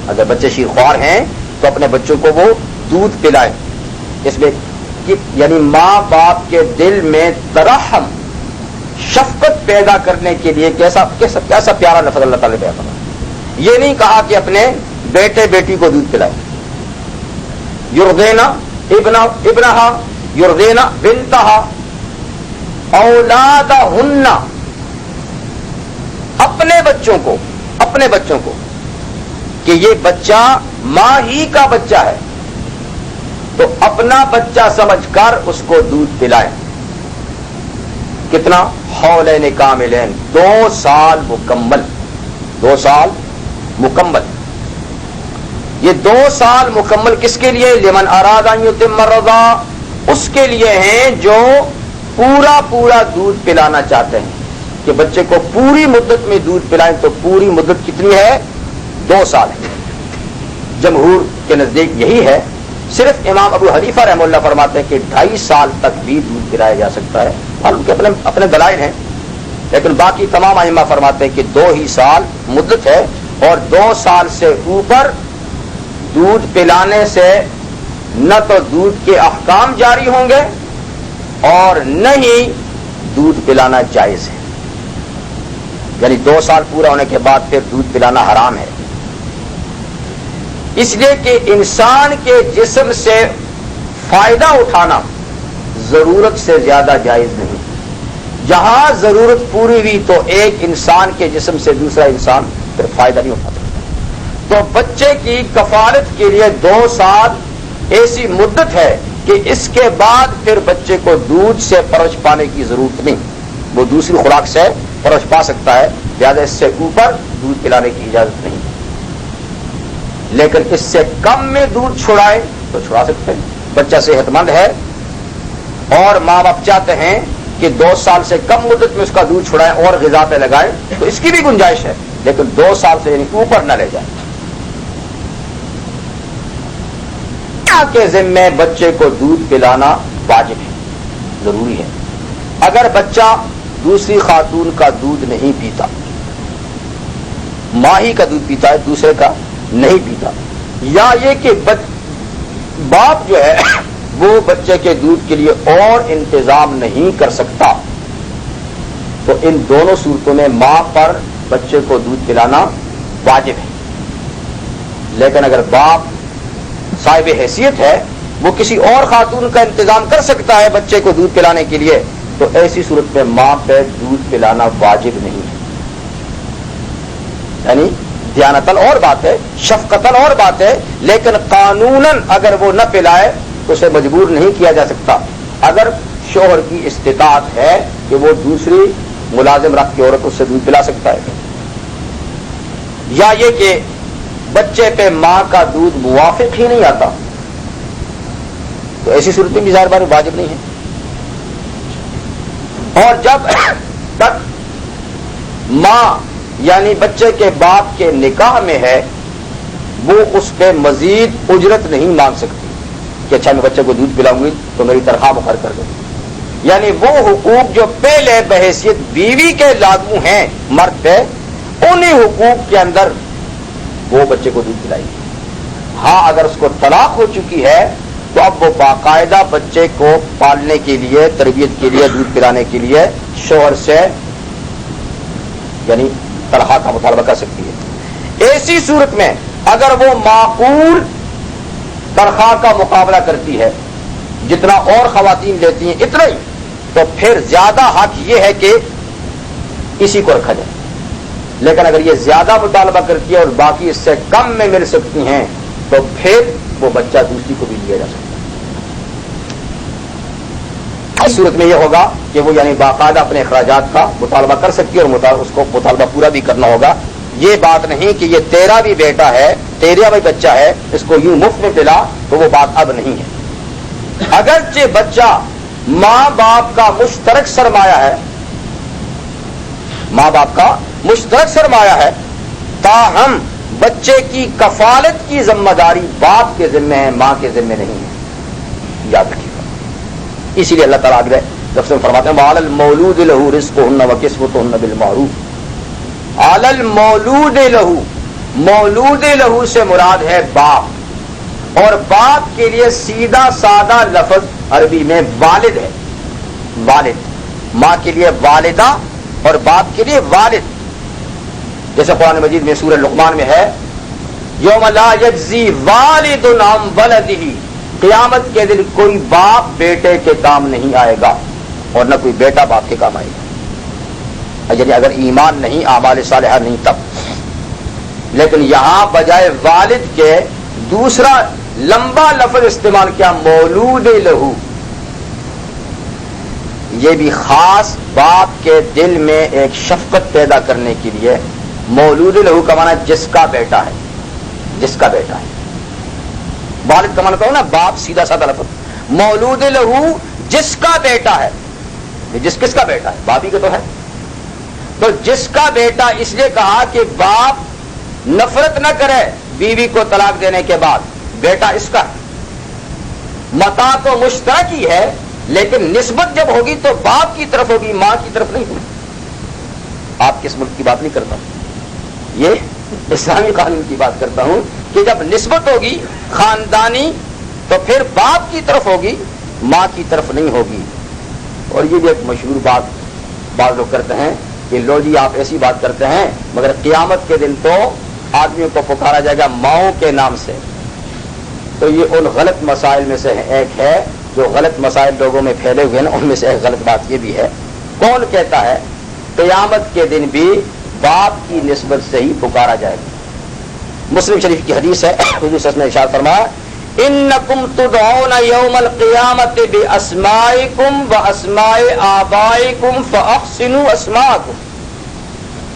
اگر بچے شیرخوار ہیں تو اپنے بچوں کو وہ دودھ پلائیں. اس میں یعنی ماں باپ کے دل میں ترحم, شفقت پیدا کرنے کے لیے کیسا پیارا لفظ اللہ تعالیٰ نے بیان فرمایا. یہ نہیں کہا کہ اپنے بیٹے بیٹی کو دودھ پلائیں. یرضعن ابنہا یرضعن بنتہا اولادہن, اپنے بچوں کو کہ یہ بچہ ماں ہی کا بچہ ہے تو اپنا بچہ سمجھ کر اس کو دودھ پلائیں. کتنا؟ حولین کاملین, 2 سال مکمل. 2 سال مکمل. یہ 2 سال مکمل کس کے لیے؟ لمن اراد ان یتم الرضاعہ, اس کے لیے ہیں جو پورا دودھ پلانا چاہتے ہیں کہ بچے کو پوری مدت میں دودھ پلائیں. تو پوری مدت کتنی ہے؟ 2 سال ہے. جمہور کے نزدیک یہی ہے صرف امام ابو حنیفہ رحمہ اللہ فرماتے ہیں کہ 2.5 سال تک بھی دودھ پلایا جا سکتا ہے، اور ان کے اپنے دلائل ہیں، لیکن باقی تمام ائمہ فرماتے ہیں کہ 2 ہی سال مدت ہے، اور 2 سال سے اوپر دودھ پلانے سے نہ تو دودھ کے احکام جاری ہوں گے اور نہ ہی دودھ پلانا جائز ہے، یعنی 2 سال پورا ہونے کے بعد پھر دودھ پلانا حرام ہے، اس لیے کہ انسان کے جسم سے فائدہ اٹھانا ضرورت سے زیادہ جائز نہیں۔ جہاں ضرورت پوری ہوئی تو ایک انسان کے جسم سے دوسرا انسان پھر فائدہ نہیں اٹھا سکتا۔ تو بچے کی کفالت کے لیے 2 سال ایسی مدت ہے کہ اس کے بعد پھر بچے کو دودھ سے پرورش پانے کی ضرورت نہیں، وہ دوسری خوراک سے پرورش پا سکتا ہے، لہذا اس سے اوپر دودھ پلانے کی اجازت نہیں، لیکن اس سے کم میں دودھ چھڑائے تو چھڑا سکتے ہیں۔ بچہ صحت مند ہے اور ماں باپ چاہتے ہیں کہ 2 سال سے کم مدت میں اس کا دودھ چھڑائیں اور غذا پہ لگائیں تو اس کی بھی گنجائش ہے، لیکن 2 سال سے یعنی اوپر نہ لے جائیں۔ کے ذمے بچے کو دودھ پلانا واجب ہے، ضروری ہے۔ اگر بچہ دوسری خاتون کا دودھ نہیں پیتا، ماں ہی کا دودھ پیتا ہے دوسرے کا نہیں پیتا، یا یہ کہ باپ جو ہے وہ بچے کے دودھ کے لیے اور انتظام نہیں کر سکتا، تو ان دونوں صورتوں میں ماں پر بچے کو دودھ پلانا واجب ہے۔ لیکن اگر باپ صاحب حیثیت ہے، وہ کسی اور خاتون کا انتظام کر سکتا ہے بچے کو دودھ پلانے کے لیے، تو ایسی صورت میں ماں پہ دودھ پلانا واجب نہیں ہے۔ یعنی دیانتاً اور بات ہے، شفقتاً اور بات ہے، لیکن قانوناً اگر وہ نہ پلائے تو اسے مجبور نہیں کیا جا سکتا۔ اگر شوہر کی استطاعت ہے کہ وہ دوسری ملازم رکھ کے عورت اس سے دودھ پلا سکتا ہے، یا یہ کہ بچے پہ ماں کا دودھ موافق ہی نہیں آتا، تو ایسی صورت میں بھی ظاہر بات واجب نہیں ہے۔ اور جب تک ماں یعنی بچے کے باپ کے نکاح میں ہے، وہ اس پہ مزید اجرت نہیں مانگ سکتی کہ اچھا میں بچے کو دودھ پلاؤں گی تو میری تنخواہ مقرر کر دو، یعنی وہ حقوق جو پہلے بحیثیت بیوی کے لاگو ہیں مرد پہ، انہی حقوق کے اندر وہ بچے کو دودھ پلائے گی۔ ہاں اگر اس کو طلاق ہو چکی ہے تو اب وہ باقاعدہ بچے کو پالنے کے لیے، تربیت کے لیے، دودھ پلانے کے لیے شوہر سے یعنی تنخواہ کا مطالبہ کر سکتی ہے۔ ایسی صورت میں اگر وہ معقول تنخواہ کا مقابلہ کرتی ہے، جتنا اور خواتین لیتی ہیں اتنا ہی، تو پھر زیادہ حق یہ ہے کہ اسی کو رکھا جائے۔ لیکن اگر یہ زیادہ مطالبہ کرتی ہے اور باقی اس سے کم میں مل سکتی ہیں تو پھر وہ بچہ دوسری کو بھی لیا جا سکتا ہے۔ اس صورت میں یہ ہوگا کہ وہ یعنی باقاعدہ اپنے اخراجات کا مطالبہ کر سکتی ہے اور اس کو مطالبہ پورا بھی کرنا ہوگا۔ یہ بات نہیں کہ یہ تیرا بھی بیٹا ہے، تیرا بھی بچہ ہے، اس کو یوں مفت میں پلا، تو وہ بات اب نہیں ہے۔ اگرچہ بچہ ماں باپ کا مشترک سرمایہ ہے، ماں باپ کا مشترک سرمایہ ہے، تاہم بچے کی کفالت کی ذمہ داری باپ کے ذمہ ہے، ماں کے ذمہ نہیں ہے، یاد رکھیے گا۔ اسی لیے اللہ تعالیٰ آگے تفسیر میں فرماتے ہیں وَعَلَى الْمَوْلُودِ لَهُ رِزْقُهُنَّ وَكِسْوَتُهُنَّ بِالْمَعْرُوفِ۔ عَلَى الْمَوْلُودِ لَهُ، مولود لہو سے مراد ہے باپ، اور باپ کے لیے سیدھا سادہ لفظ عربی میں والد ہے، والد۔ ماں کے لیے والدہ اور باپ کے لیے والد، جیسے قرآن مجید میں سورہ لقمان میں ہے یوم لا یجزی والد عن ولدہ، قیامت کے دن کوئی باپ بیٹے کے کام نہیں آئے گا اور نہ کوئی بیٹا باپ کے کام آئے گا، یعنی اگر ایمان نہیں، اعمال صالحہ نہیں تب۔ لیکن یہاں بجائے والد کے دوسرا لمبا لفظ استعمال کیا، مولود لہو، یہ بھی خاص باپ کے دل میں ایک شفقت پیدا کرنے کے لیے۔ مولود لہو کا معنی جس کا بیٹا ہے، جس کا بیٹا ہے۔ والد کا معنی کہو نا باپ، سیدھا سادہ لفظ۔ مولود لہو جس کا بیٹا ہے، جس کس کا بیٹا ہے، باپ ہی کا تو ہے، تو جس کا بیٹا اس لیے کہا کہ باپ نفرت نہ کرے بیوی کو طلاق دینے کے بعد، بیٹا اس کا ہے، متا تو مشترک ہی ہے، لیکن نسبت جب ہوگی تو باپ کی طرف ہوگی، ماں کی طرف نہیں ہوگی۔ آپ کس ملک کی بات نہیں کرتا ہوں، یہ اسلامی قانون کی بات کرتا ہوں کہ جب نسبت ہوگی خاندانی تو پھر باپ کی طرف ہوگی، ماں کی طرف نہیں ہوگی۔ اور یہ بھی ایک مشہور بات بعض لوگ کرتے ہیں کہ لو جی آپ ایسی بات کرتے ہیں مگر قیامت کے دن تو آدمیوں کو پکارا جائے گا ماؤں کے نام سے۔ تو یہ ان غلط مسائل میں سے ایک ہے جو غلط مسائل لوگوں میں پھیلے ہوئے ہیں، ان میں سے ایک غلط بات یہ بھی ہے، کون کہتا ہے قیامت کے دن بھی باپ کی نسبت سے ہی پکارا جائے گا؟ مسلم شریف کی حدیث ہے، حضور صلی اللہ علیہ وسلم نے ارشاد فرمایا انکم تدعون یوم القیامت باسمائکم واسماء آبائکم فاحسنوا اسماءکم،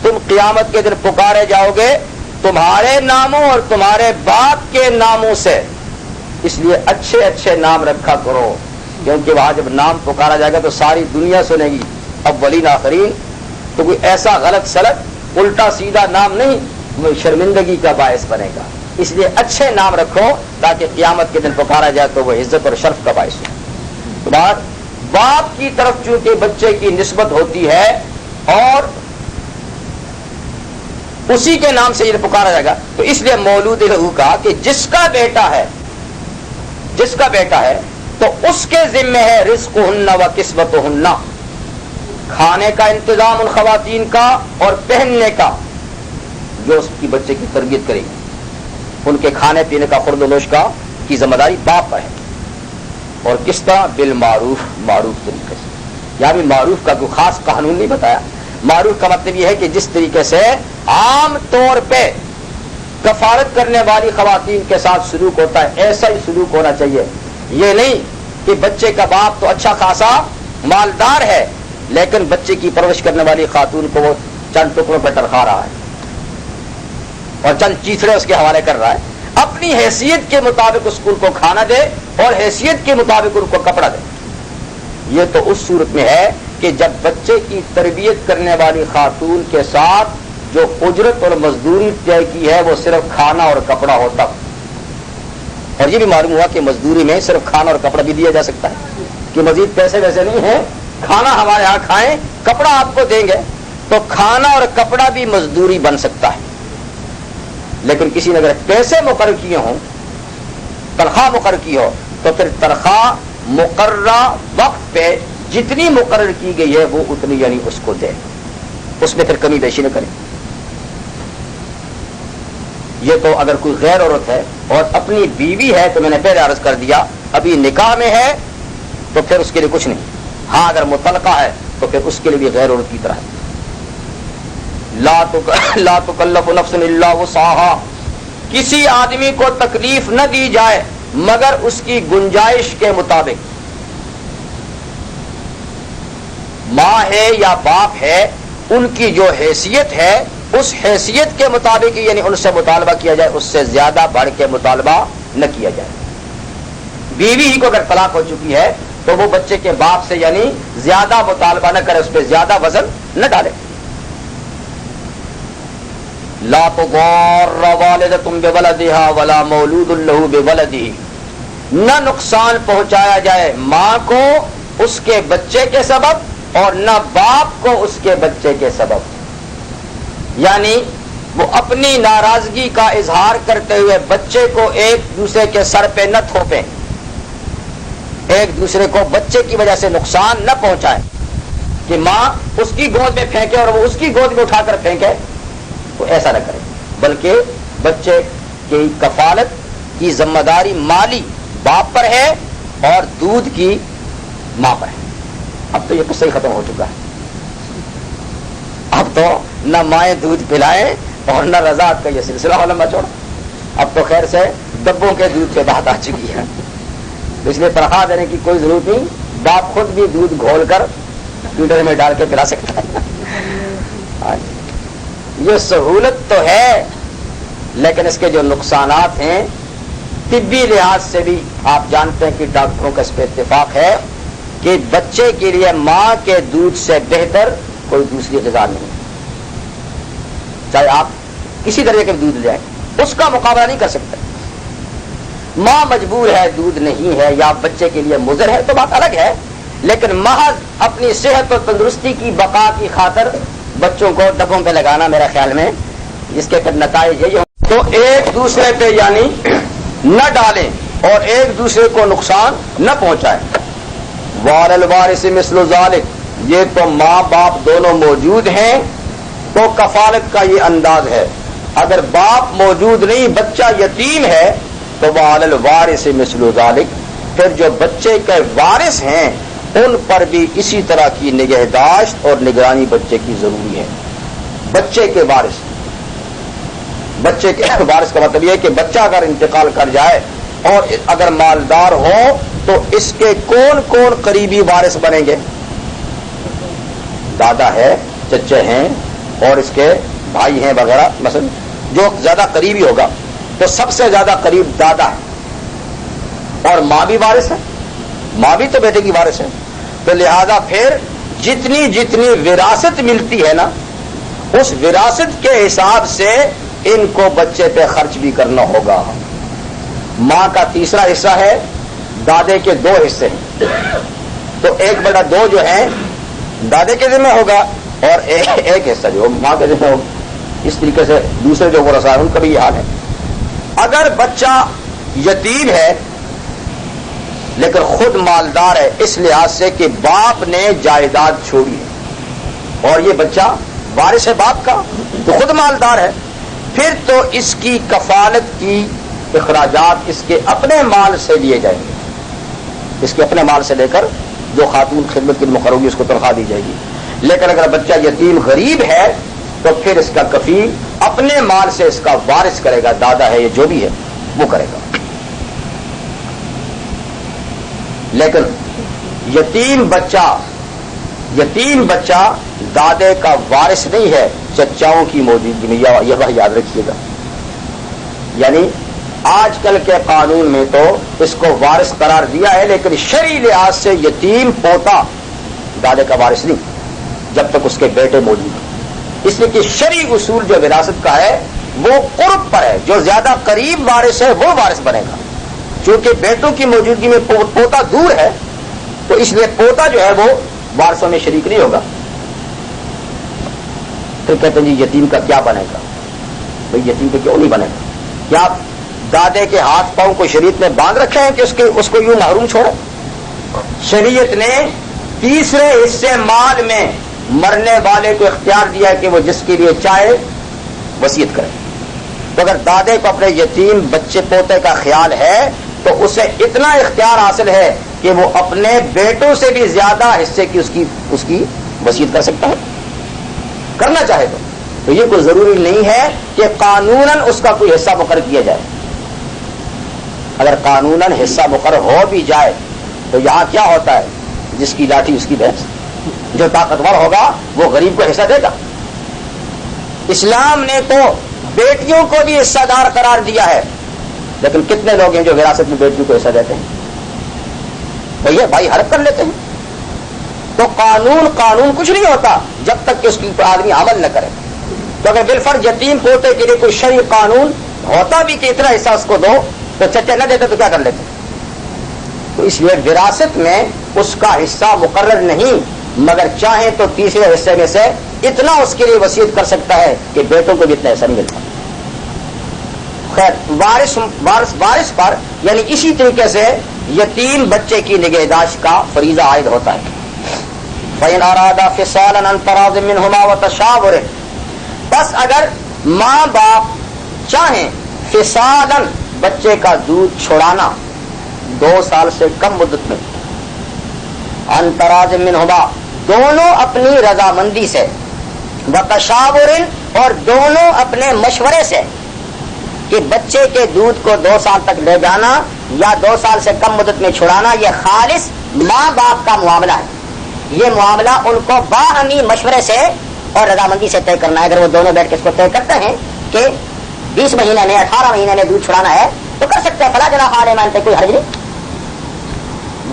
تم قیامت کے دن پکارے جاؤ گے تمہارے ناموں اور تمہارے باپ کے ناموں سے، اس لیے اچھے اچھے نام رکھا کرو، کیونکہ وہاں جب نام پکارا جائے گا تو ساری دنیا سنے گی، اولین آخرین، تو کوئی ایسا غلط سلط الٹا سیدھا نام نہیں وہ شرمندگی کا باعث بنے گا، اس لیے اچھے نام رکھو تاکہ قیامت کے دن پکارا جائے تو وہ عزت اور شرف کا باعث ہو۔ تو باپ کی طرف چونکہ بچے کی نسبت ہوتی ہے اور اسی کے نام سے یہ پکارا جائے گا، تو اس لیے مولود لہو کہا کہ جس کا بیٹا ہے تو اس کے ذمہ ہے رزقہن و کسوتہن، کھانے کا انتظام ان خواتین کا اور پہننے کا، جو اس کی بچے کی تربیت کرے گی، ان کے کھانے پینے کا خورد و نوش کا کی ذمہ داری باپ پر ہے۔ اور کس طرح؟ بالمعروف، معروف طریقے سے، یعنی معروف کا کوئی خاص قانون نہیں بتایا، معروف کا مطلب یہ ہے کہ جس طریقے سے عام طور پہ کفالت کرنے والی خواتین کے ساتھ سلوک ہوتا ہے ایسا ہی سلوک ہونا چاہیے۔ یہ نہیں کہ بچے کا باپ تو اچھا خاصا مالدار ہے لیکن بچے کی پرورش کرنے والی خاتون کو وہ چند ٹکڑوں پہ ٹرکھا رہا ہے اور چند چیتڑے اس کے حوالے کر رہا ہے، اپنی حیثیت کے مطابق اس کو کھانا دے اور حیثیت کے مطابق ان کو کپڑا دے۔ یہ تو اس صورت میں ہے کہ جب بچے کی تربیت کرنے والی خاتون کے ساتھ جو اجرت اور مزدوری طے کی ہے وہ صرف کھانا اور کپڑا ہوتا، اور یہ بھی معلوم ہوا کہ مزدوری میں صرف کھانا اور کپڑا بھی دیا جا سکتا ہے، کہ مزید پیسے ویسے نہیں ہیں، کھانا ہمارے ہاں کھائیں کپڑا آپ کو دیں گے، تو کھانا اور کپڑا بھی مزدوری بن سکتا ہے۔ لیکن کسی نے اگر پیسے مقرر کیے ہوں، تنخواہ مقرر کی ہو، تو پھر تنخواہ مقررہ وقت پہ جتنی مقرر کی گئی ہے وہ اتنی یعنی اس کو دے، اس میں پھر کمی بیشی نہ کرے۔ یہ تو اگر کوئی غیر عورت ہے اور اپنی بیوی ہے تو میں نے پہلے عرض کر دیا ابھی نکاح میں ہے تو پھر اس کے لیے کچھ نہیں، ہاں اگر مطلقہ ہے تو پھر اس کے لیے بھی غیر عورت کی طرح ہے۔ لا تکلف نفس الا وسعها، کسی آدمی کو تکلیف نہ دی جائے مگر اس کی گنجائش کے مطابق۔ ماں ہے یا باپ ہے، ان کی جو حیثیت ہے اس حیثیت کے مطابق یعنی ان سے مطالبہ کیا جائے، اس سے زیادہ بڑھ کے مطالبہ نہ کیا جائے۔ بیوی ہی کو اگر طلاق ہو چکی ہے تو وہ بچے کے باپ سے یعنی زیادہ مطالبہ نہ کرے، اس پہ زیادہ وزن نہ ڈالے۔ لا تضار والدۃ بولدہا ولا مولود لہ بولدہ، نہ نقصان پہنچایا جائے ماں کو اس کے بچے کے سبب اور نہ باپ کو اس کے بچے کے سبب، یعنی وہ اپنی ناراضگی کا اظہار کرتے ہوئے بچے کو ایک دوسرے کے سر پہ نہ تھوپیں، ایک دوسرے کو بچے کی وجہ سے نقصان نہ پہنچائے کہ ماں اس کی گود میں پھینکے اور وہ اس کی گود میں اٹھا کر پھینکے، تو ایسا نہ کرے، بلکہ بچے کی کفالت کی ذمہ داری مالی باپ پر ہے اور دودھ کی ماں پر ہے۔ اب تو یہ قصہ ہی ختم ہو چکا ہے، اب تو نہ مائیں دودھ پلائیں اور نہ رضاعت کا یہ سلسلہ لمبا چوڑا، اب تو خیر سے ڈبوں کے دودھ پہ بات آ چکی ہے، اس لیے تنخواہ دینے کی کوئی ضرورت نہیں، باپ خود بھی دودھ گھول کر فیڈر میں ڈال کے پلا سکتا ہے۔ یہ سہولت تو ہے لیکن اس کے جو نقصانات ہیں طبی لحاظ سے بھی آپ جانتے ہیں کہ ڈاکٹروں کا اس پہ اتفاق ہے کہ بچے کے لیے ماں کے دودھ سے بہتر کوئی دوسری غذا نہیں، چاہے آپ کسی طرح کے دودھ لے آئیں اس کا مقابلہ نہیں کر سکتے۔ ماں مجبور ہے دودھ نہیں ہے یا بچے کے لیے مضر ہے تو بات الگ ہے، لیکن محض اپنی صحت اور تندرستی کی بقا کی خاطر بچوں کو ڈبوں پہ لگانا میرا خیال میں جس کے پھر نتائج یہ ہوں تو ایک دوسرے پہ یعنی نہ ڈالیں اور ایک دوسرے کو نقصان نہ پہنچائیں۔ وعلی الوارث مثل ذلک، یہ تو ماں باپ دونوں موجود ہیں تو کفالت کا یہ انداز ہے۔ اگر باپ موجود نہیں بچہ یتیم ہے تو وعلی الوارث مثل ذلک، پھر جو بچے کے وارث ہیں ان پر بھی اسی طرح کی نگہداشت اور نگرانی بچے کی ضروری ہے۔ بچے کے وارث، بچے کے وارث کا مطلب یہ ہے کہ بچہ اگر انتقال کر جائے اور اگر مالدار ہو تو اس کے کون کون قریبی وارث بنیں گے؟ دادا ہے، چچے ہیں اور اس کے بھائی ہیں وغیرہ، مثلا جو زیادہ قریبی ہوگا تو سب سے زیادہ قریب دادا ہے، اور ماں بھی وارث ہے، ماں بھی تو بیٹے کی وارث ہے، تو لہذا پھر جتنی جتنی وراثت ملتی ہے نا اس وراثت کے حساب سے ان کو بچے پہ خرچ بھی کرنا ہوگا۔ ماں کا تیسرا حصہ ہے، دادے کے 2 حصے ہیں، تو 1/2 جو ہے دادے کے ذمہ ہوگا اور ایک حصہ جو ماں کے ذمہ ہوگا۔ اس طریقے سے دوسرے جو ورثاء ہیں ان کا بھی یہ حال ہے۔ اگر بچہ یتیم ہے لیکن خود مالدار ہے اس لحاظ سے کہ باپ نے جائیداد چھوڑی ہے اور یہ بچہ وارث ہے باپ کا تو خود مالدار ہے، پھر تو اس کی کفالت کی اخراجات اس کے اپنے مال سے لیے جائیں گے، اس کے اپنے مال سے لے کر جو خاتون خدمت کی مقرر ہوگی اس کو تنخواہ دی جائے گی۔ لیکن اگر بچہ یتیم غریب ہے تو پھر اس کا کفیل اپنے مال سے اس کا وارث کرے گا، دادا ہے یہ جو بھی ہے وہ کرے گا۔ لیکن یتیم بچہ دادے کا وارث نہیں ہے چچاؤں کی موجودگی میں، یہ بات یاد رکھیے گا۔ یعنی آج کل کے قانون میں تو اس کو وارث قرار دیا ہے لیکن شرعی لحاظ سے یتیم پوتا دادے کا وارث نہیں جب تک اس کے بیٹے موجود ہیں، اس لیے کہ شرعی اصول جو وراثت کا ہے وہ قرب پر ہے، جو زیادہ قریب وارث ہے وہ وارث بنے گا، چونکہ بیٹوں کی موجودگی میں پوتا دور ہے تو اس لیے پوتا جو ہے وہ وارثوں میں شریک نہیں ہوگا۔ پھر کہتے ہیں جی یتیم کا کیا بنے گا؟ بھئی یتیم کا کیوں نہیں بنے گا؟ کیا دادے کے ہاتھ پاؤں کو شریعت نے باندھ رکھے ہیں کہ اس کو یوں محروم چھوڑے؟ شریعت نے تیسرے حصے مال میں مرنے والے کو اختیار دیا کہ وہ جس کے لیے چاہے وصیت کرے، تو اگر دادے کو اپنے یتیم بچے پوتے کا خیال ہے تو اسے اتنا اختیار حاصل ہے کہ وہ اپنے بیٹوں سے بھی زیادہ حصے کی اس کی وصیت کر سکتا ہے، کرنا چاہے تو یہ کوئی ضروری نہیں ہے کہ قانوناً اس کا کوئی حصہ مقرر کیا جائے۔ اگر قانوناً حصہ مقرر ہو بھی جائے تو یہاں کیا ہوتا ہے؟ جس کی لاٹھی اس کی بھینس، جو طاقتور ہوگا وہ غریب کو حصہ دے گا۔ اسلام نے تو بیٹیوں کو بھی حصہ دار قرار دیا ہے، لیکن کتنے لوگ ہیں جو وراثت میں بیٹیوں کو حصہ دیتے ہیں؟ بھیا بھائی حرف کر لیتے ہیں۔ تو قانون کچھ نہیں ہوتا جب تک کہ اس کی آدمی عمل نہ کرے۔ تو اگر بالفرض یتیم پوتے کے لیے کوئی شرعی قانون ہوتا بھی کہ اتنا حصہ اس کو دو تو چچا نہ دیتے تو کیا کر لیتے؟ تو اس لیے وراثت میں اس کا حصہ مقرر نہیں، مگر چاہیں تو تیسرے حصے میں سے اتنا اس کے لیے وصیت کر سکتا ہے کہ بیٹوں کو بھی اتنا حصہ نہیں ملتا۔ خیر وارث پر یعنی اسی طریقے سے یتیم بچے کی نگہداشت کا فریضہ عائد ہوتا ہے۔ فَإِنْ أَرَادَا فِصَالًا عَنْ تَرَاضٍ مِّنْهُمَا وَتَشَاوُرٍ، بس اگر ماں باپ چاہیں فصالاً بچے کا دودھ چھڑانا 2 سال سے کم مدت میں، عن تراض منہما دونوں اپنی رضامندی سے، وتشاور اور دونوں اپنے مشورے سے، کہ بچے کے دودھ کو 2 سال تک لے جانا یا 2 سال سے کم مدت میں چھڑانا یہ خالص ماں باپ کا معاملہ ہے۔ یہ معاملہ ان کو باہمی مشورے سے اور رضامندی سے طے کرنا ہے۔ اگر وہ دونوں بیٹھ کے اس کو طے کرتے ہیں کہ 20 مہینے میں 18 مہینے میں دودھ چھڑانا ہے تو کر سکتے ہیں، فلا جناح علیہما ان کوئی حرج نہیں۔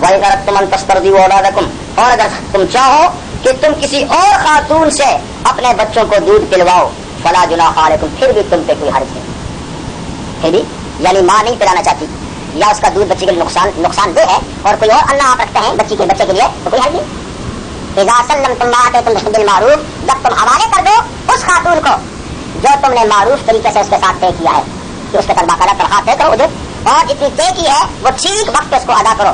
وَإِنْ أَرَدْتُمْ أَنْ تَسْتَرْضِعُوا أَوْلَادَكُمْ، اور اگر تم چاہو کہ تم کسی اور خاتون سے اپنے بچوں کو دودھ پلواؤ، فلا جناح علیکم، پھر بھی تم پہ کوئی حرج نہیں، پھر بھی یعنی ماں نہیں پلانا چاہتی یا اس کا دودھ بچے کے لیے نقصان دہ ہے اور کوئی اور انا آپ رکھتے ہیں بچے کے لیے تو کوئی حل نہیں. اذا سلمتم ما آتیتم بالمعروف، جب تم حوالے کر دو اس خاتون کو جو تم نے معروف طریقے سے اس کے ساتھ طے کیا ہے کہ اس کے ساتھ باقاعدہ تنخواہ طے کرو اجرت، اور جتنی طے کی ہے وہ ٹھیک وقت پہ اس کو ادا کرو.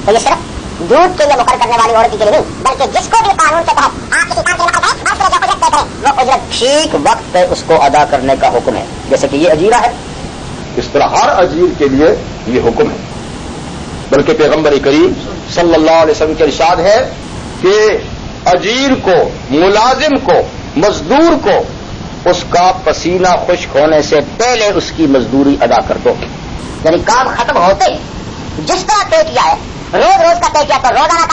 تو یہ صرف دودھ کے لیے مقرر کرنے والی عورت کے لیے نہیں، بلکہ جس کو بھی قانون کے تحت آپ کسی کام کے لیے مقرر ہے جو اجرت طے کریں وہ اجرت ٹھیک وقت پہ اس کو ادا کرنے کا حکم ہے. جیسے کہ یہ اجیرہ ہے، اس طرح ہر اجیر کے لیے یہ حکم ہے. بلکہ پیغمبر کریم صلی اللہ علیہ وسلم کے ارشاد ہے کہ اجیر کو، ملازم کو، مزدور کو اس کا پسینہ خشک ہونے سے پہلے اس کی مزدوری ادا کر دو. یعنی کام ختم ہوتے جس طرح طے کیا ہے، روز کا طے کیا تو روزانہ